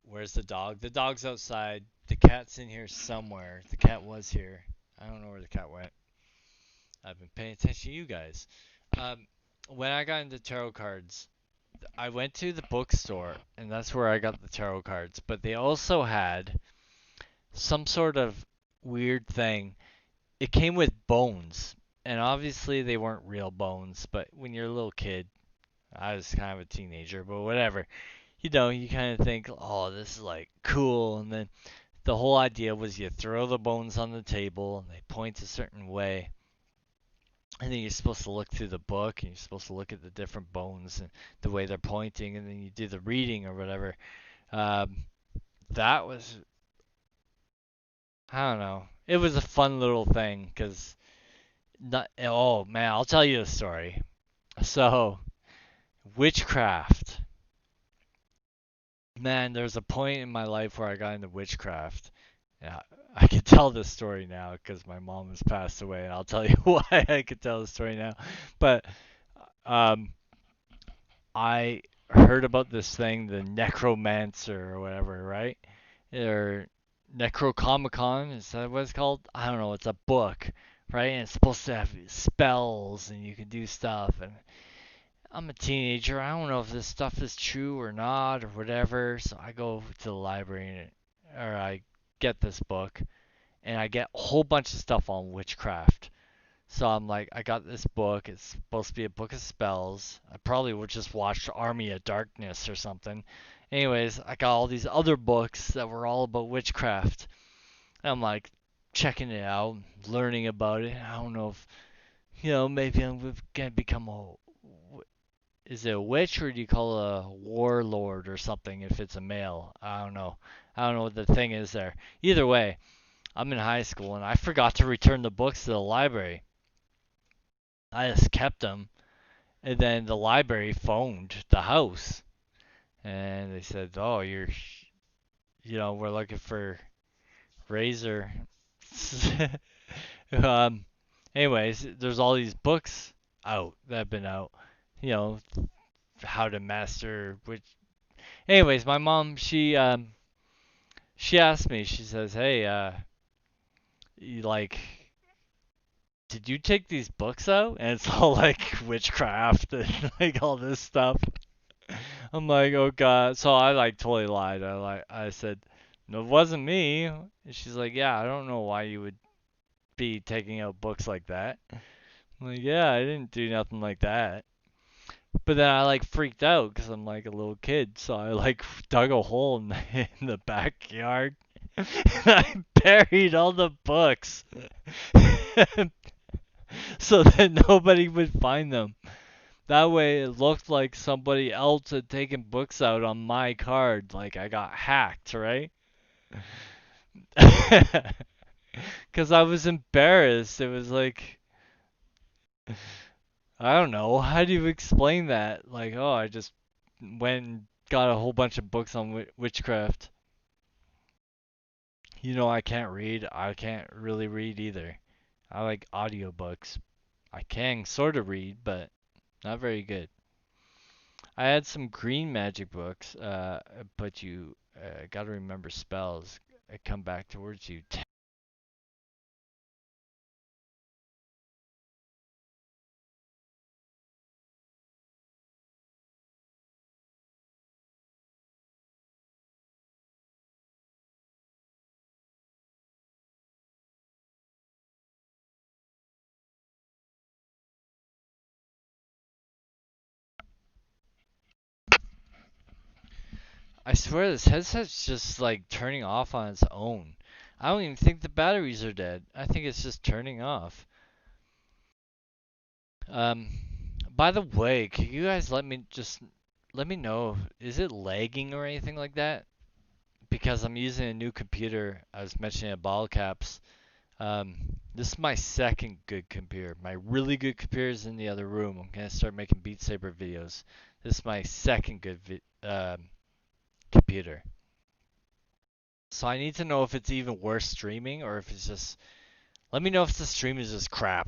where's the dog? The dog's outside. The cat's in here somewhere. The cat was here. I don't know where the cat went. I've been paying attention to you guys. Um, when I got into tarot cards, I went to the bookstore and that's where I got the tarot cards, but they also had some sort of weird thing. It came with bones, and obviously they weren't real bones, but when you're a little kid, I was kind of a teenager, but whatever. You kind of think, oh, this is like cool, and then the whole idea was you throw the bones on the table and they point a certain way, and then you're supposed to look through the book and you're supposed to look at the different bones and the way they're pointing, and then you do the reading or whatever. Um, that was, I don't know. It was a fun little thing because, not, oh man, I'll tell you a story. So, witchcraft. Man, there's a point in my life where I got into witchcraft. Yeah, I could tell this story now because my mom has passed away, and I'll tell you why I could tell the story now. But um, I heard about this thing, the necromancer or whatever, right? Or Necrocomicon, is that what it's called? I don't know. It's a book, right? And it's supposed to have spells, and you can do stuff. And I'm a teenager. I don't know if this stuff is true or not or whatever. So I go to the library or I get this book and I get a whole bunch of stuff on witchcraft. So I'm like, I got this book. It's supposed to be a book of spells. I probably would just watch Army of Darkness or something. Anyways, I got all these other books that were all about witchcraft. And I'm like checking it out, learning about it. I don't know if, maybe I'm gonna become a, is it a witch or do you call it a warlord or something if it's a male? I don't know. I don't know what the thing is there. Either way, I'm in high school and I forgot to return the books to the library. I just kept them, and then the library phoned the house and they said, "Oh, we're looking for Razor." um, anyways, there's all these books out that have been out. You know, how to master which. Anyways, my mom she asked me. She says, "Hey, you like, did you take these books out?" And it's all like witchcraft and like all this stuff. I'm like, "Oh God!" So I like totally lied. I said, "No, it wasn't me." And she's like, "Yeah, I don't know why you would be taking out books like that." I'm like, "Yeah, I didn't do nothing like that." But then I like freaked out because I'm like a little kid, so I like dug a hole in in the backyard and I buried all the books so that nobody would find them. That way it looked like somebody else had taken books out on my card, like I got hacked, right? Because I was embarrassed. It was like, I don't know. How do you explain that? Like, oh, I just went and got a whole bunch of books on witchcraft. I can't read. I can't really read either. I like audiobooks. I can sort of read, but not very good. I had some green magic books, but you gotta remember spells come back towards you. I swear this headset's just like turning off on its own. I don't even think the batteries are dead. I think it's just turning off. Um, by the way, can you guys let me know, is it lagging or anything like that? Because I'm using a new computer. I was mentioning at ball caps. This is my second good computer. My really good computer is in the other room. I'm gonna start making Beat Saber videos. This is my second good computer. So I need to know if it's even worse streaming or if it's just. Let me know if the stream is just crap.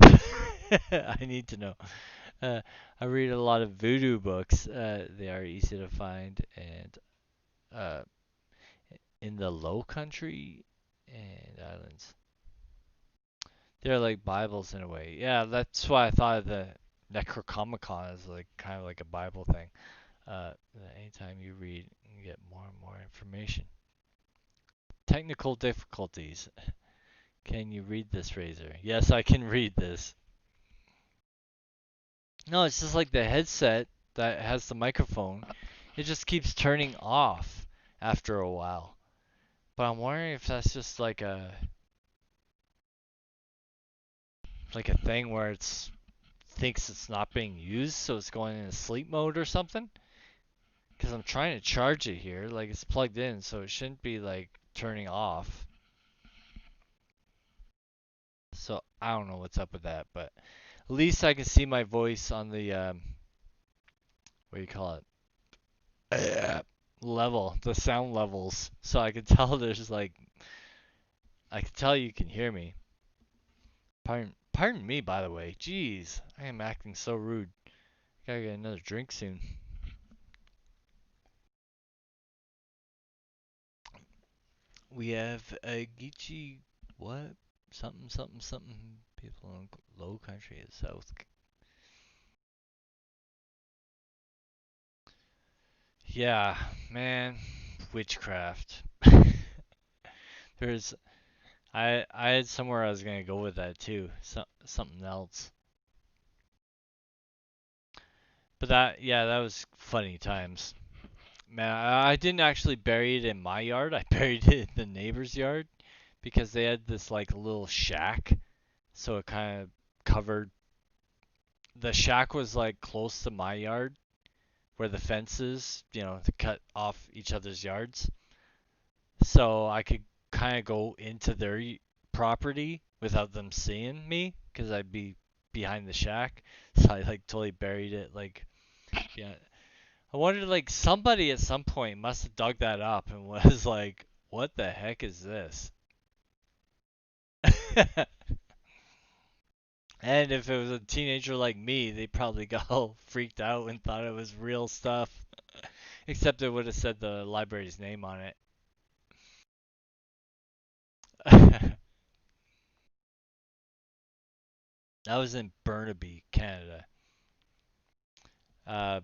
I need to know. Uh, I read a lot of voodoo books. They are easy to find and uh, in the Low Country and islands. They're like Bibles in a way. Yeah, that's why I thought of the Necrocomicon as like kind of like a Bible thing. Anytime you read, you get more and more information. Technical difficulties. Can you read this, Razor? Yes, I can read this. No, it's just like the headset that has the microphone. It just keeps turning off after a while. But I'm wondering if that's just like a thing where it's thinks it's not being used, so it's going into sleep mode or something. Because I'm trying to charge it here, like it's plugged in, so it shouldn't be like turning off. So I don't know what's up with that, but at least I can see my voice on the what do you call it? Level, the sound levels, so I can tell there's like I can tell you can hear me. Pardon me, by the way. Jeez, I am acting so rude. Gotta get another drink soon. We have a Geechee what? Something something something. People in low country is south. Yeah, man, witchcraft. There's I had somewhere I was gonna go with that too. Something else. But that yeah, that was funny times. Man, I didn't actually bury it in my yard. I buried it in the neighbor's yard because they had this like little shack, so it kind of covered. The shack was like close to my yard, where the fence is, to cut off each other's yards. So I could kind of go into their property without them seeing me because I'd be behind the shack. So I like totally buried it. Like, yeah. I wondered, like, somebody at some point must have dug that up and was like, what the heck is this? And if it was a teenager like me, they probably got all freaked out and thought it was real stuff. Except it would have said the library's name on it. That was in Burnaby, Canada. Uh,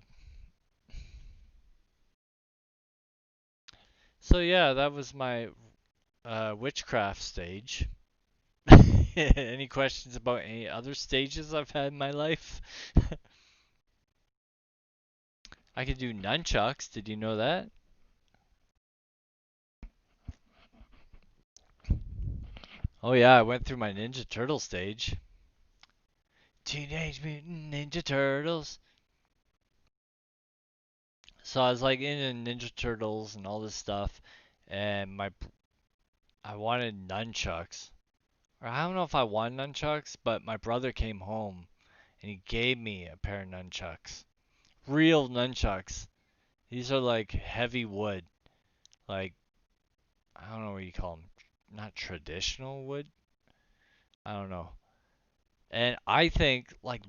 so yeah, that was my witchcraft stage. Any questions about any other stages I've had in my life? I could do nunchucks. Did you know that? Oh yeah, I went through my Ninja Turtle stage. Teenage Mutant Ninja Turtles. So I was like into Ninja Turtles and all this stuff, and I wanted nunchucks. Or I don't know if I wanted nunchucks, but my brother came home and he gave me a pair of nunchucks. Real nunchucks. These are like heavy wood. Like, I don't know what you call them. Not traditional wood? I don't know. And I think, like,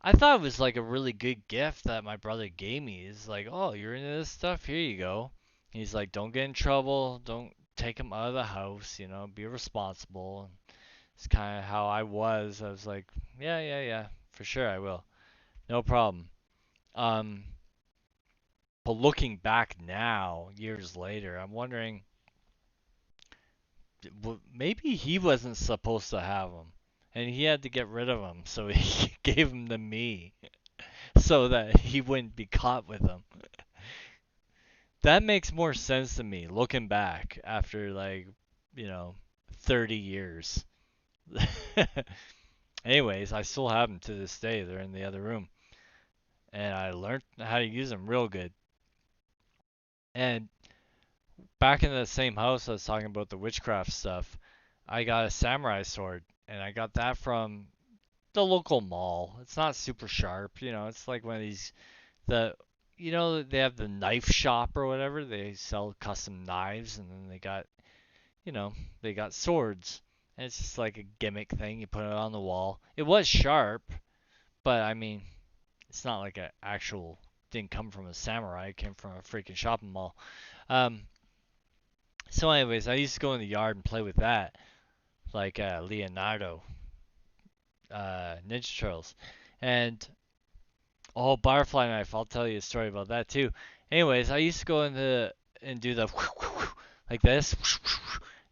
I thought it was like a really good gift that my brother gave me. It's like, oh, you're into this stuff? Here you go. He's like, don't get in trouble. Don't take him out of the house. Be responsible. It's kind of how I was. I was like, yeah, yeah, yeah, for sure I will. No problem. Um, but looking back now, years later, I'm wondering, maybe he wasn't supposed to have them, and he had to get rid of them, so he gave them to me, so that he wouldn't be caught with them. That makes more sense to me looking back after like, you know, 30 years. Anyways, I still have them to this day. They're in the other room. And I learned how to use them real good. And back in the same house I was talking about the witchcraft stuff, I got a samurai sword. And I got that from the local mall. It's not super sharp, it's like one of these, the, they have the knife shop or whatever. They sell custom knives and then you know, they got swords. And it's just like a gimmick thing. You put it on the wall. It was sharp, but I mean, it's not like an actual, didn't come from a samurai. It came from a freaking shopping mall. Um, so, anyways, I used to go in the yard and play with that, like Leonardo, Ninja Turtles, and Oh, butterfly knife. I'll tell you a story about that too. Anyways, I used to go into and do the like this,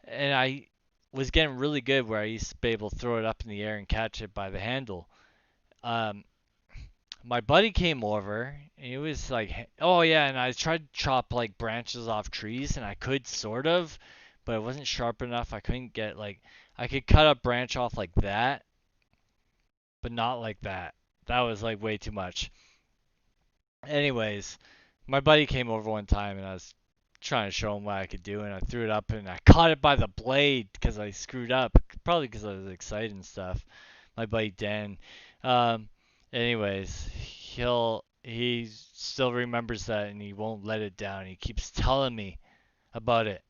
and I was getting really good where I used to be able to throw it up in the air and catch it by the handle. Um, my buddy came over and he was like, "Oh yeah," and I tried to chop like branches off trees and I could sort of, but it wasn't sharp enough. I couldn't get like I could cut a branch off like that, but not like that. That was like way too much. Anyways, my buddy came over one time and I was trying to show him what I could do and I threw it up and I caught it by the blade because I screwed up, probably because I was excited and stuff. My buddy Dan. Um, anyways, he still remembers that and he won't let it down. He keeps telling me about it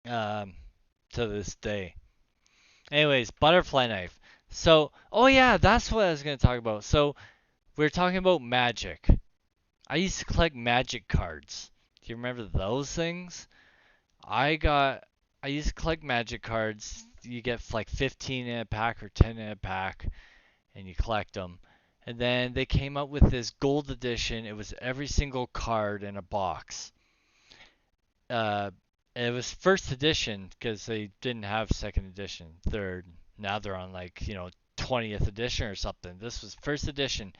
um, to this day. Anyways, butterfly knife. So, oh yeah, that's what I was gonna talk about. So we're talking about magic. I used to collect magic cards. Do you remember those things? I got I used to collect magic cards. You get like 15 in a pack or 10 in a pack and you collect them. And then they came out with this gold edition. It was every single card in a box. Uh, it was first edition because they didn't have second edition, third. Now they're on like 20th edition or something. This was first edition,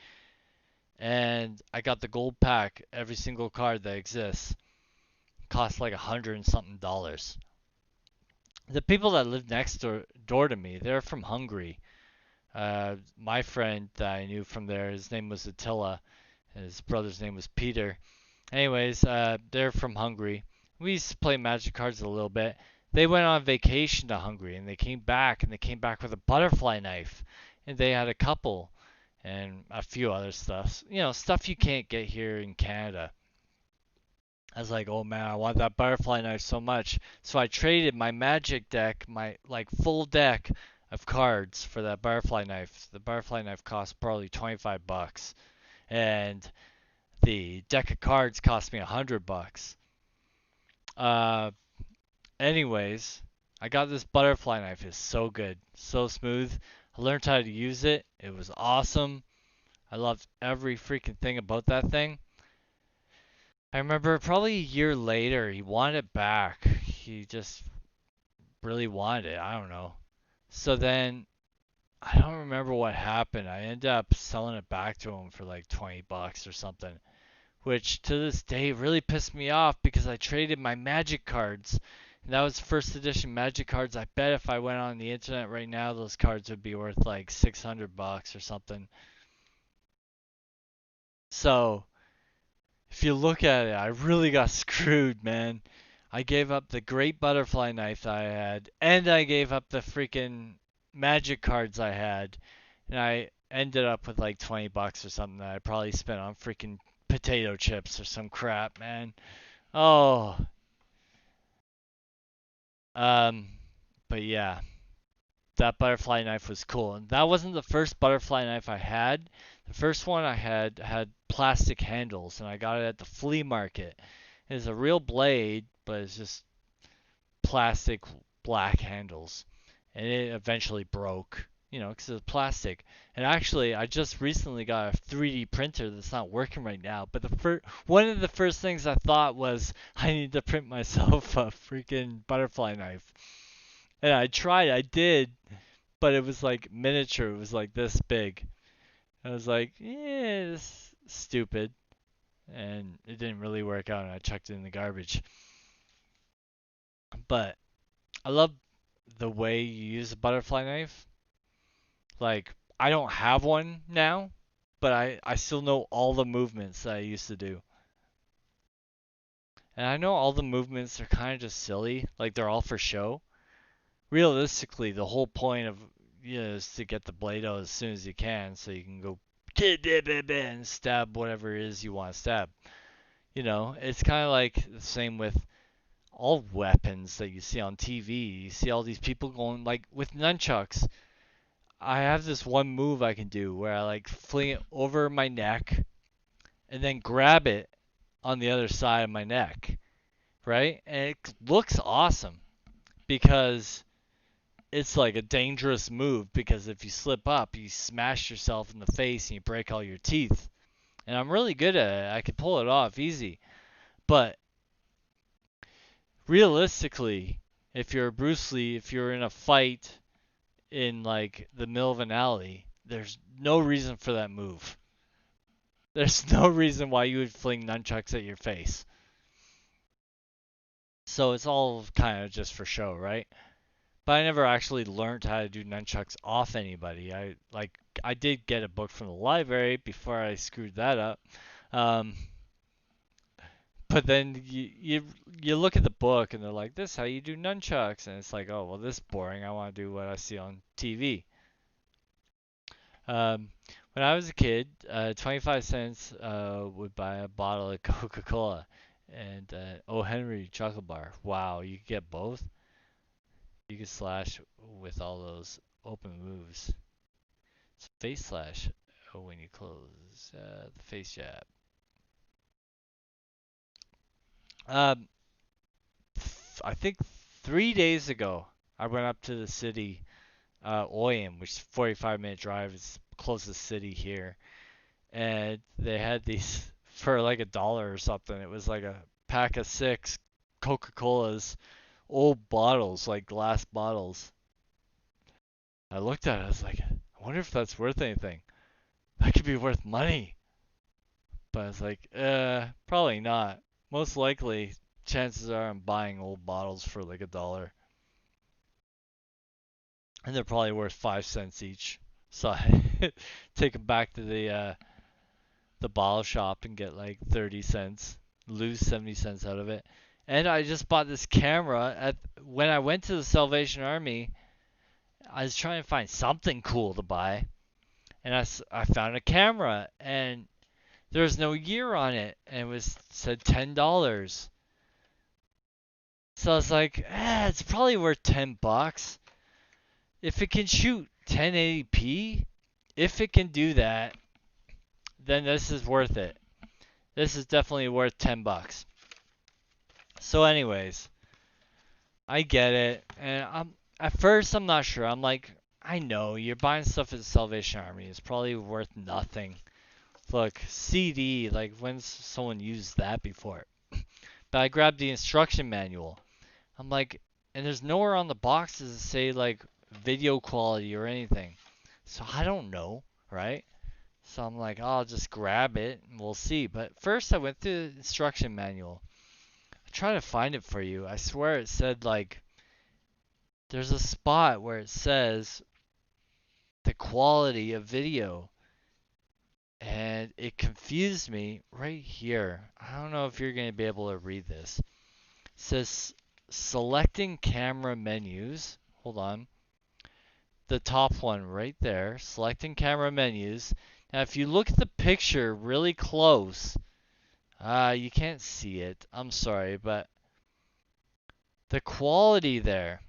and I got the gold pack. Every single card that exists cost like $100 and something dollars. The people that lived next door to me, they're from Hungary. My friend that I knew from there, his name was Attila. His brother's name was Peter. Anyways, they're from Hungary. We used to play magic cards a little bit. They went on vacation to Hungary and they came back with a butterfly knife. And they had a couple and a few other stuff. Stuff you can't get here in Canada. I was like, oh man, I want that butterfly knife so much. So I traded my magic deck, my like full deck of cards for that butterfly knife. The butterfly knife cost probably 25 bucks. And the deck of cards cost me $100. Uh, anyways, I got this butterfly knife. It's so good, so smooth. I learned how to use it. It was awesome. I loved every freaking thing about that thing. I remember probably a year later, he wanted it back. He just really wanted it. I don't know. So then I don't remember what happened. I ended up selling it back to him for like 20 bucks or something, which to this day really pissed me off because I traded my magic cards. And that was first edition magic cards. I bet if I went on the internet right now, those cards would be worth like 600 bucks or something. So, if you look at it, I really got screwed, man. I gave up the great butterfly knife I had, and I gave up the freaking magic cards I had, and I ended up with like 20 bucks or something that I probably spent on freaking potato chips or some crap, man. Oh, um, but yeah, that butterfly knife was cool. And that wasn't the first butterfly knife I had. The first one I had plastic handles, and I got it at the flea market. It's a real blade, but it's just plastic black handles. And it eventually broke, because it's plastic. And actually, I just recently got a 3D printer that's not working right now. But one of the first things I thought was I need to print myself a freaking butterfly knife. And I tried, I did, but it was like miniature. It was like this big. I was like, yeah, this is stupid. And it didn't really work out, and I chucked it in the garbage. But I love the way you use a butterfly knife. Like, I don't have one now, but I still know all the movements that I used to do. And I know all the movements are kind of just silly, like they're all for show. Realistically, the whole point of is to get the blade out as soon as you can, so you can go and stab whatever it is you want to stab. It's kind of like the same with all weapons that you see on TV. You see all these people going like with nunchucks. I have this one move I can do where I like fling it over my neck and then grab it on the other side of my neck, right? And it looks awesome because it's like a dangerous move because if you slip up, you smash yourself in the face and you break all your teeth. And I'm really good at it. I can pull it off easy. But realistically, if you're Bruce Lee, if you're in a fight in like the middle of an alley, there's no reason for that move. There's no reason why you would fling nunchucks at your face. So it's all kind of just for show, right? But I never actually learned how to do nunchucks off anybody. I did get a book from the library before I screwed that up. Um, but then you look at the book and they're like, "This is how you do nunchucks," and it's like, "Oh well, this is boring. I want to do what I see on TV." Um, when I was a kid, 25 cents would buy a bottle of Coca-Cola and O. Henry chocolate bar. Wow, you could get both. You could slash with all those open moves. It's face slash when you close the face jab. Um, I think 3 days ago, I went up to the city, Oyem, which is a 45-minute drive. It's the closest city here. And they had these for like $1 or something. It was like a pack of 6 Coca-Colas, old bottles, like glass bottles. I looked at it, I was like, I wonder if that's worth anything. That could be worth money. But I was like, probably not. Most likely, chances are I'm buying old bottles for like $1. And they're probably worth 5 cents each. So I take them back to the bottle shop and get like 30 cents, lose 70 cents out of it. And I just bought this camera at when I went to the Salvation Army. I was trying to find something cool to buy, and I found a camera, and there was no year on it, and it was said $10. So I was like, it's probably worth $10 if it can shoot 1080p. If it can do that, then this is worth it. This is definitely worth $10. So, anyways, I get it, and at first I'm not sure. I'm like, I know you're buying stuff at the Salvation Army. It's probably worth nothing. Look, CD, like when's someone used that before? But I grabbed the instruction manual. I'm like, and there's nowhere on the boxes to say like video quality or anything. So I don't know, right? So I'm like, I'll just grab it and we'll see. But first I went through the instruction manual. I tried to find it for you. I swear it said like there's a spot where it says the quality of video. And it confused me right here. I don't know if you're going to be able to read this. It says selecting camera menus. Hold on. The top one right there. Selecting camera menus. Now, if you look at the picture really close, you can't see it. I'm sorry, but the quality there.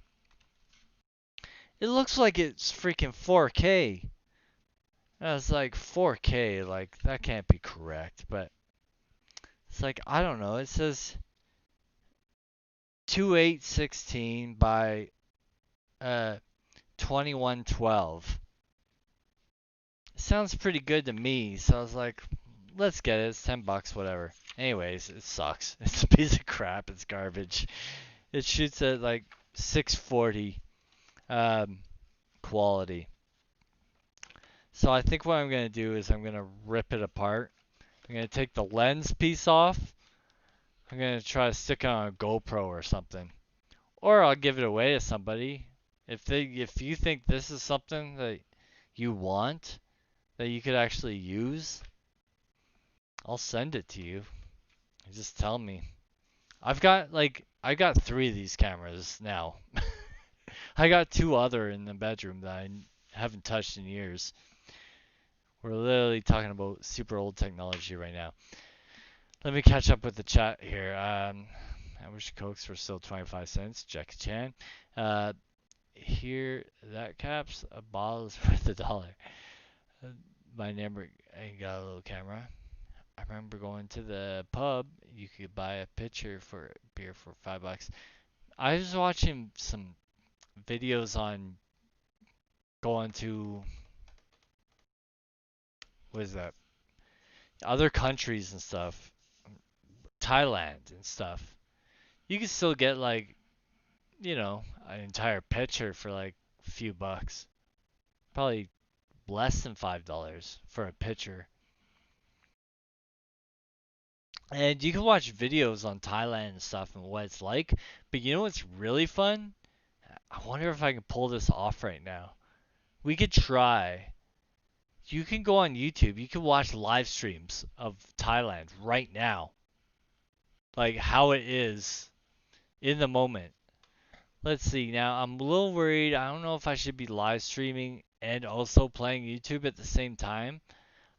It looks like it's freaking 4K. I was like 4K, like that can't be correct, but it's like I don't know. It says 2816 by 2112. Sounds pretty good to me, so I was like, let's get it. It's $10, whatever. Anyways, it sucks. It's a piece of crap. It's garbage. It shoots at like 640 quality. So I think what I'm gonna do is I'm gonna rip it apart. I'm gonna take the lens piece off. I'm gonna try to stick it on a GoPro or something. Or I'll give it away to somebody. If you think this is something that you want, that you could actually use, I'll send it to you. Just tell me. I got 3 of these cameras now. I got 2 other in the bedroom that I haven't touched in years. We're literally talking about super old technology right now. Let me catch up with the chat here. I wish Cokes were still 25 cents. Jackie Chan. Here, that caps a bottle is worth $1. My neighbor ain't got a little camera. I remember going to the pub. You could buy a pitcher for beer for $5. I was watching some videos on going to, what is that, other countries and stuff, Thailand and stuff, you can still get like, an entire picture for like a few bucks. Probably less than $5 for a picture. And you can watch videos on Thailand and stuff and what it's like. But you know what's really fun? I wonder if I can pull this off right now. We could try. You can go on YouTube. You can watch live streams of Thailand right now. Like how it is in the moment. Let's see. Now, I'm a little worried. I don't know if I should be live streaming and also playing YouTube at the same time.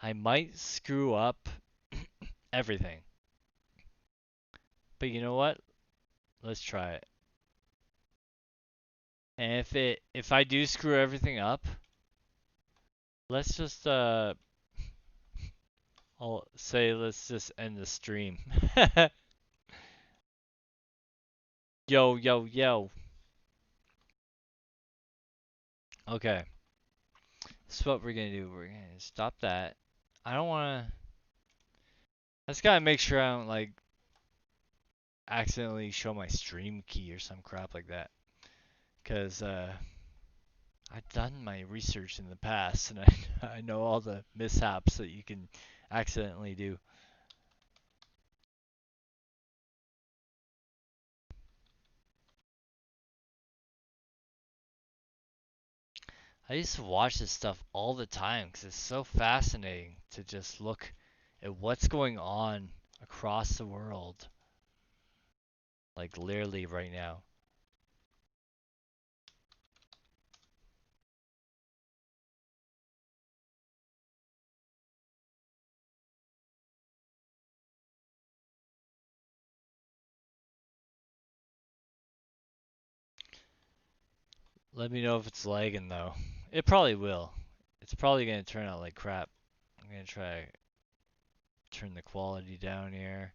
I might screw up everything. But you know what? Let's try it. And if I do screw everything up, let's just I'll say let's just end the stream. Yo, yo, yo. Okay. This is what we're gonna do. We're gonna stop that. I don't wanna I just gotta make sure I don't like accidentally show my stream key or some crap like that. Cause I've done my research in the past and I know all the mishaps that you can accidentally do. I used to watch this stuff all the time because it's so fascinating to just look at what's going on across the world, like literally right now. Let me know if it's lagging though. It probably will. It's probably gonna turn out like crap. I'm gonna try to turn the quality down here.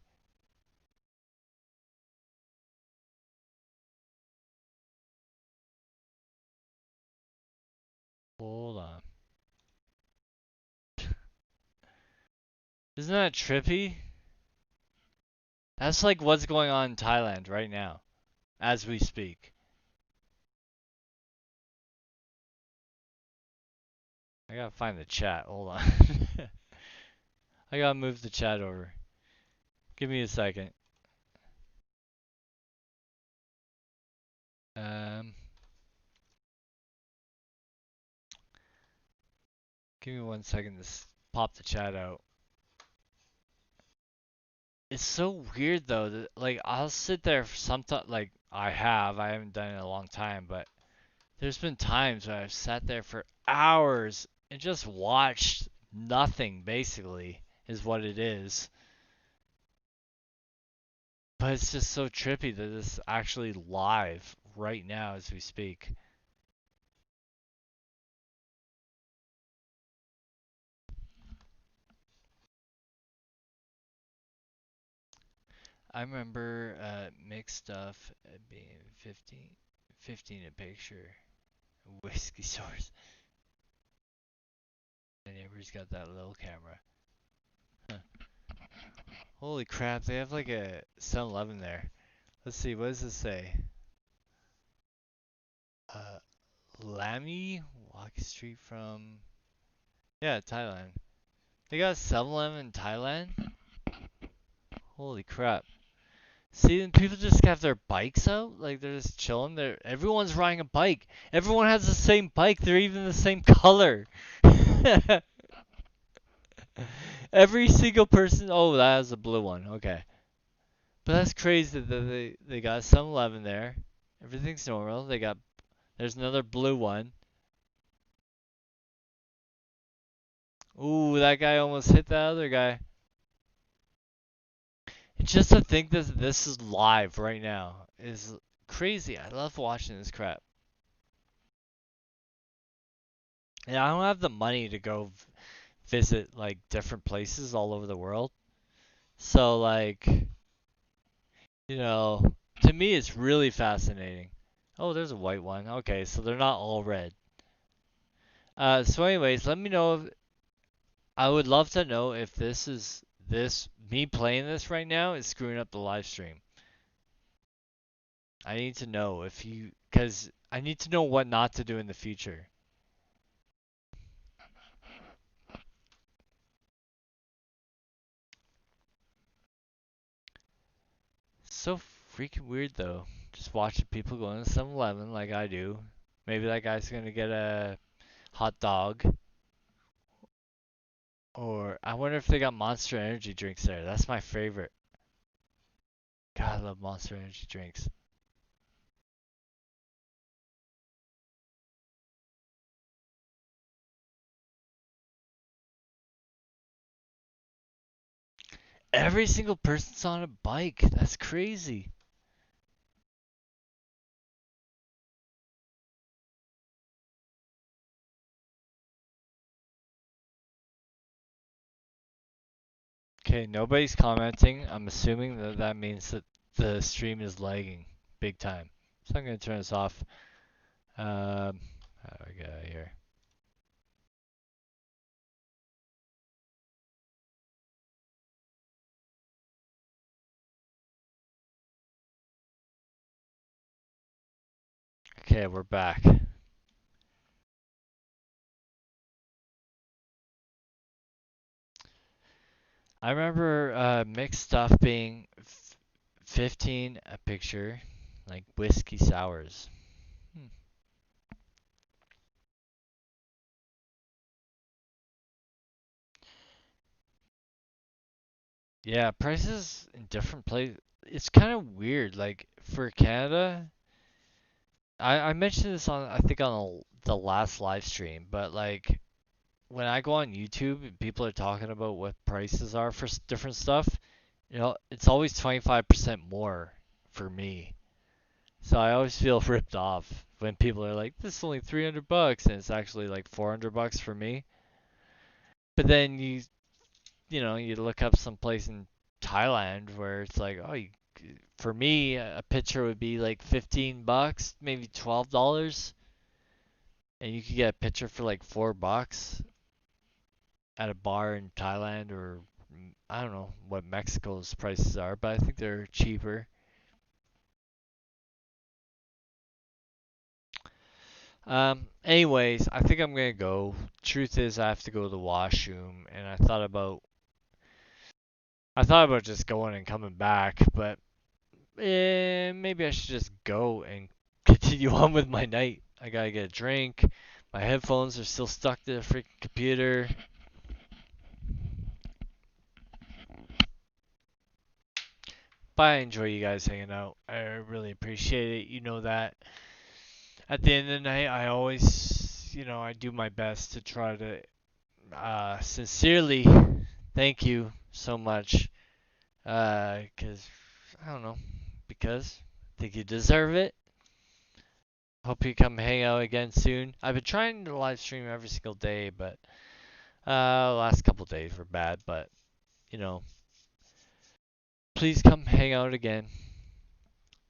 Hold on. Isn't that trippy? That's like what's going on in Thailand right now, as we speak. I gotta find the chat. Hold on. I gotta move the chat over. Give me a second. Um, Give me 1 second to pop the chat out. It's so weird though that like I'll sit there for some time. Like I haven't done it in a long time, but there's been times where I've sat there for hours and just watched nothing. Basically, is what it is. But it's just so trippy that it's actually live right now as we speak. I remember mixed stuff being 15 a picture. Whiskey source. My neighbor's got that little camera. Huh. Holy crap, they have like a 7-Eleven there. Let's see, what does this say? Uh, Lamy? Walk street from... Yeah, Thailand. They got a 7-Eleven in Thailand? Holy crap. See, and people just have their bikes out, like they're just chilling. Everyone's riding a bike. Everyone has the same bike. They're even the same color. Every single person. Oh, that has a blue one. Okay, but that's crazy that they got 7-Eleven there. Everything's normal. There's another blue one. Ooh, that guy almost hit that other guy. And just to think that this is live right now is crazy. I love watching this crap. And I don't have the money to go visit like different places all over the world. So like, to me it's really fascinating. Oh, there's a white one. Okay, so they're not all red. So anyways, let me know if I would love to know if this me playing this right now is screwing up the live stream. I need to know if you cuz I need to know what not to do in the future. So freaking weird though. Just watching people go into 7-Eleven like I do. Maybe that guy's going to get a hot dog. Or I wonder if they got Monster Energy drinks there. That's my favorite. God, I love Monster Energy drinks. Every single person's on a bike. That's crazy. Okay, nobody's commenting. I'm assuming that that means that the stream is lagging big time. So I'm going to turn this off. How do I get out of here? Okay, we're back. I remember mixed stuff being 15 a picture, like whiskey sours. Hmm. Yeah, prices in different places. It's kind of weird. Like for Canada, I mentioned this on I think on the last live stream, but like when I go on YouTube and people are talking about what prices are for different stuff, it's always 25% more for me. So I always feel ripped off when people are like, "This is only 300 bucks," and it's actually like 400 bucks for me. But then you look up some place in Thailand where it's like, oh, for me, a picture would be like 15 bucks, maybe $12, and you could get a picture for like $4 at a bar in Thailand or I don't know what Mexico's prices are, but I think they're cheaper. Anyways, I think I'm gonna go. Truth is, I have to go to the washroom, and I thought about just going and coming back, but maybe I should just go and continue on with my night. I gotta get a drink. My headphones are still stuck to the freaking computer. But I enjoy you guys hanging out. I really appreciate it. You know that at the end of the night, I always, I do my best to try to sincerely thank you so much. Because, I don't know, because I think you deserve it. Hope you come hang out again soon. I've been trying to live stream every single day, but last couple days were bad. But, you know, please come hang out again.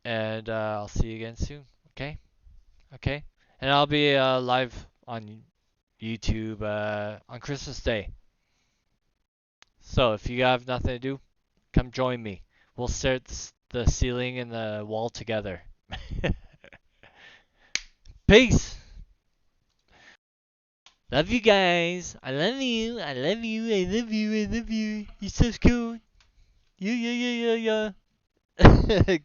And I'll see you again soon. Okay? Okay? And I'll be live on YouTube on Christmas Day. So if you have nothing to do, come join me. We'll stare at the ceiling and the wall together. Peace. Love you guys. I love you. I love you. I love you. I love you. You're so cool. Yeah, yeah, yeah, yeah, yeah.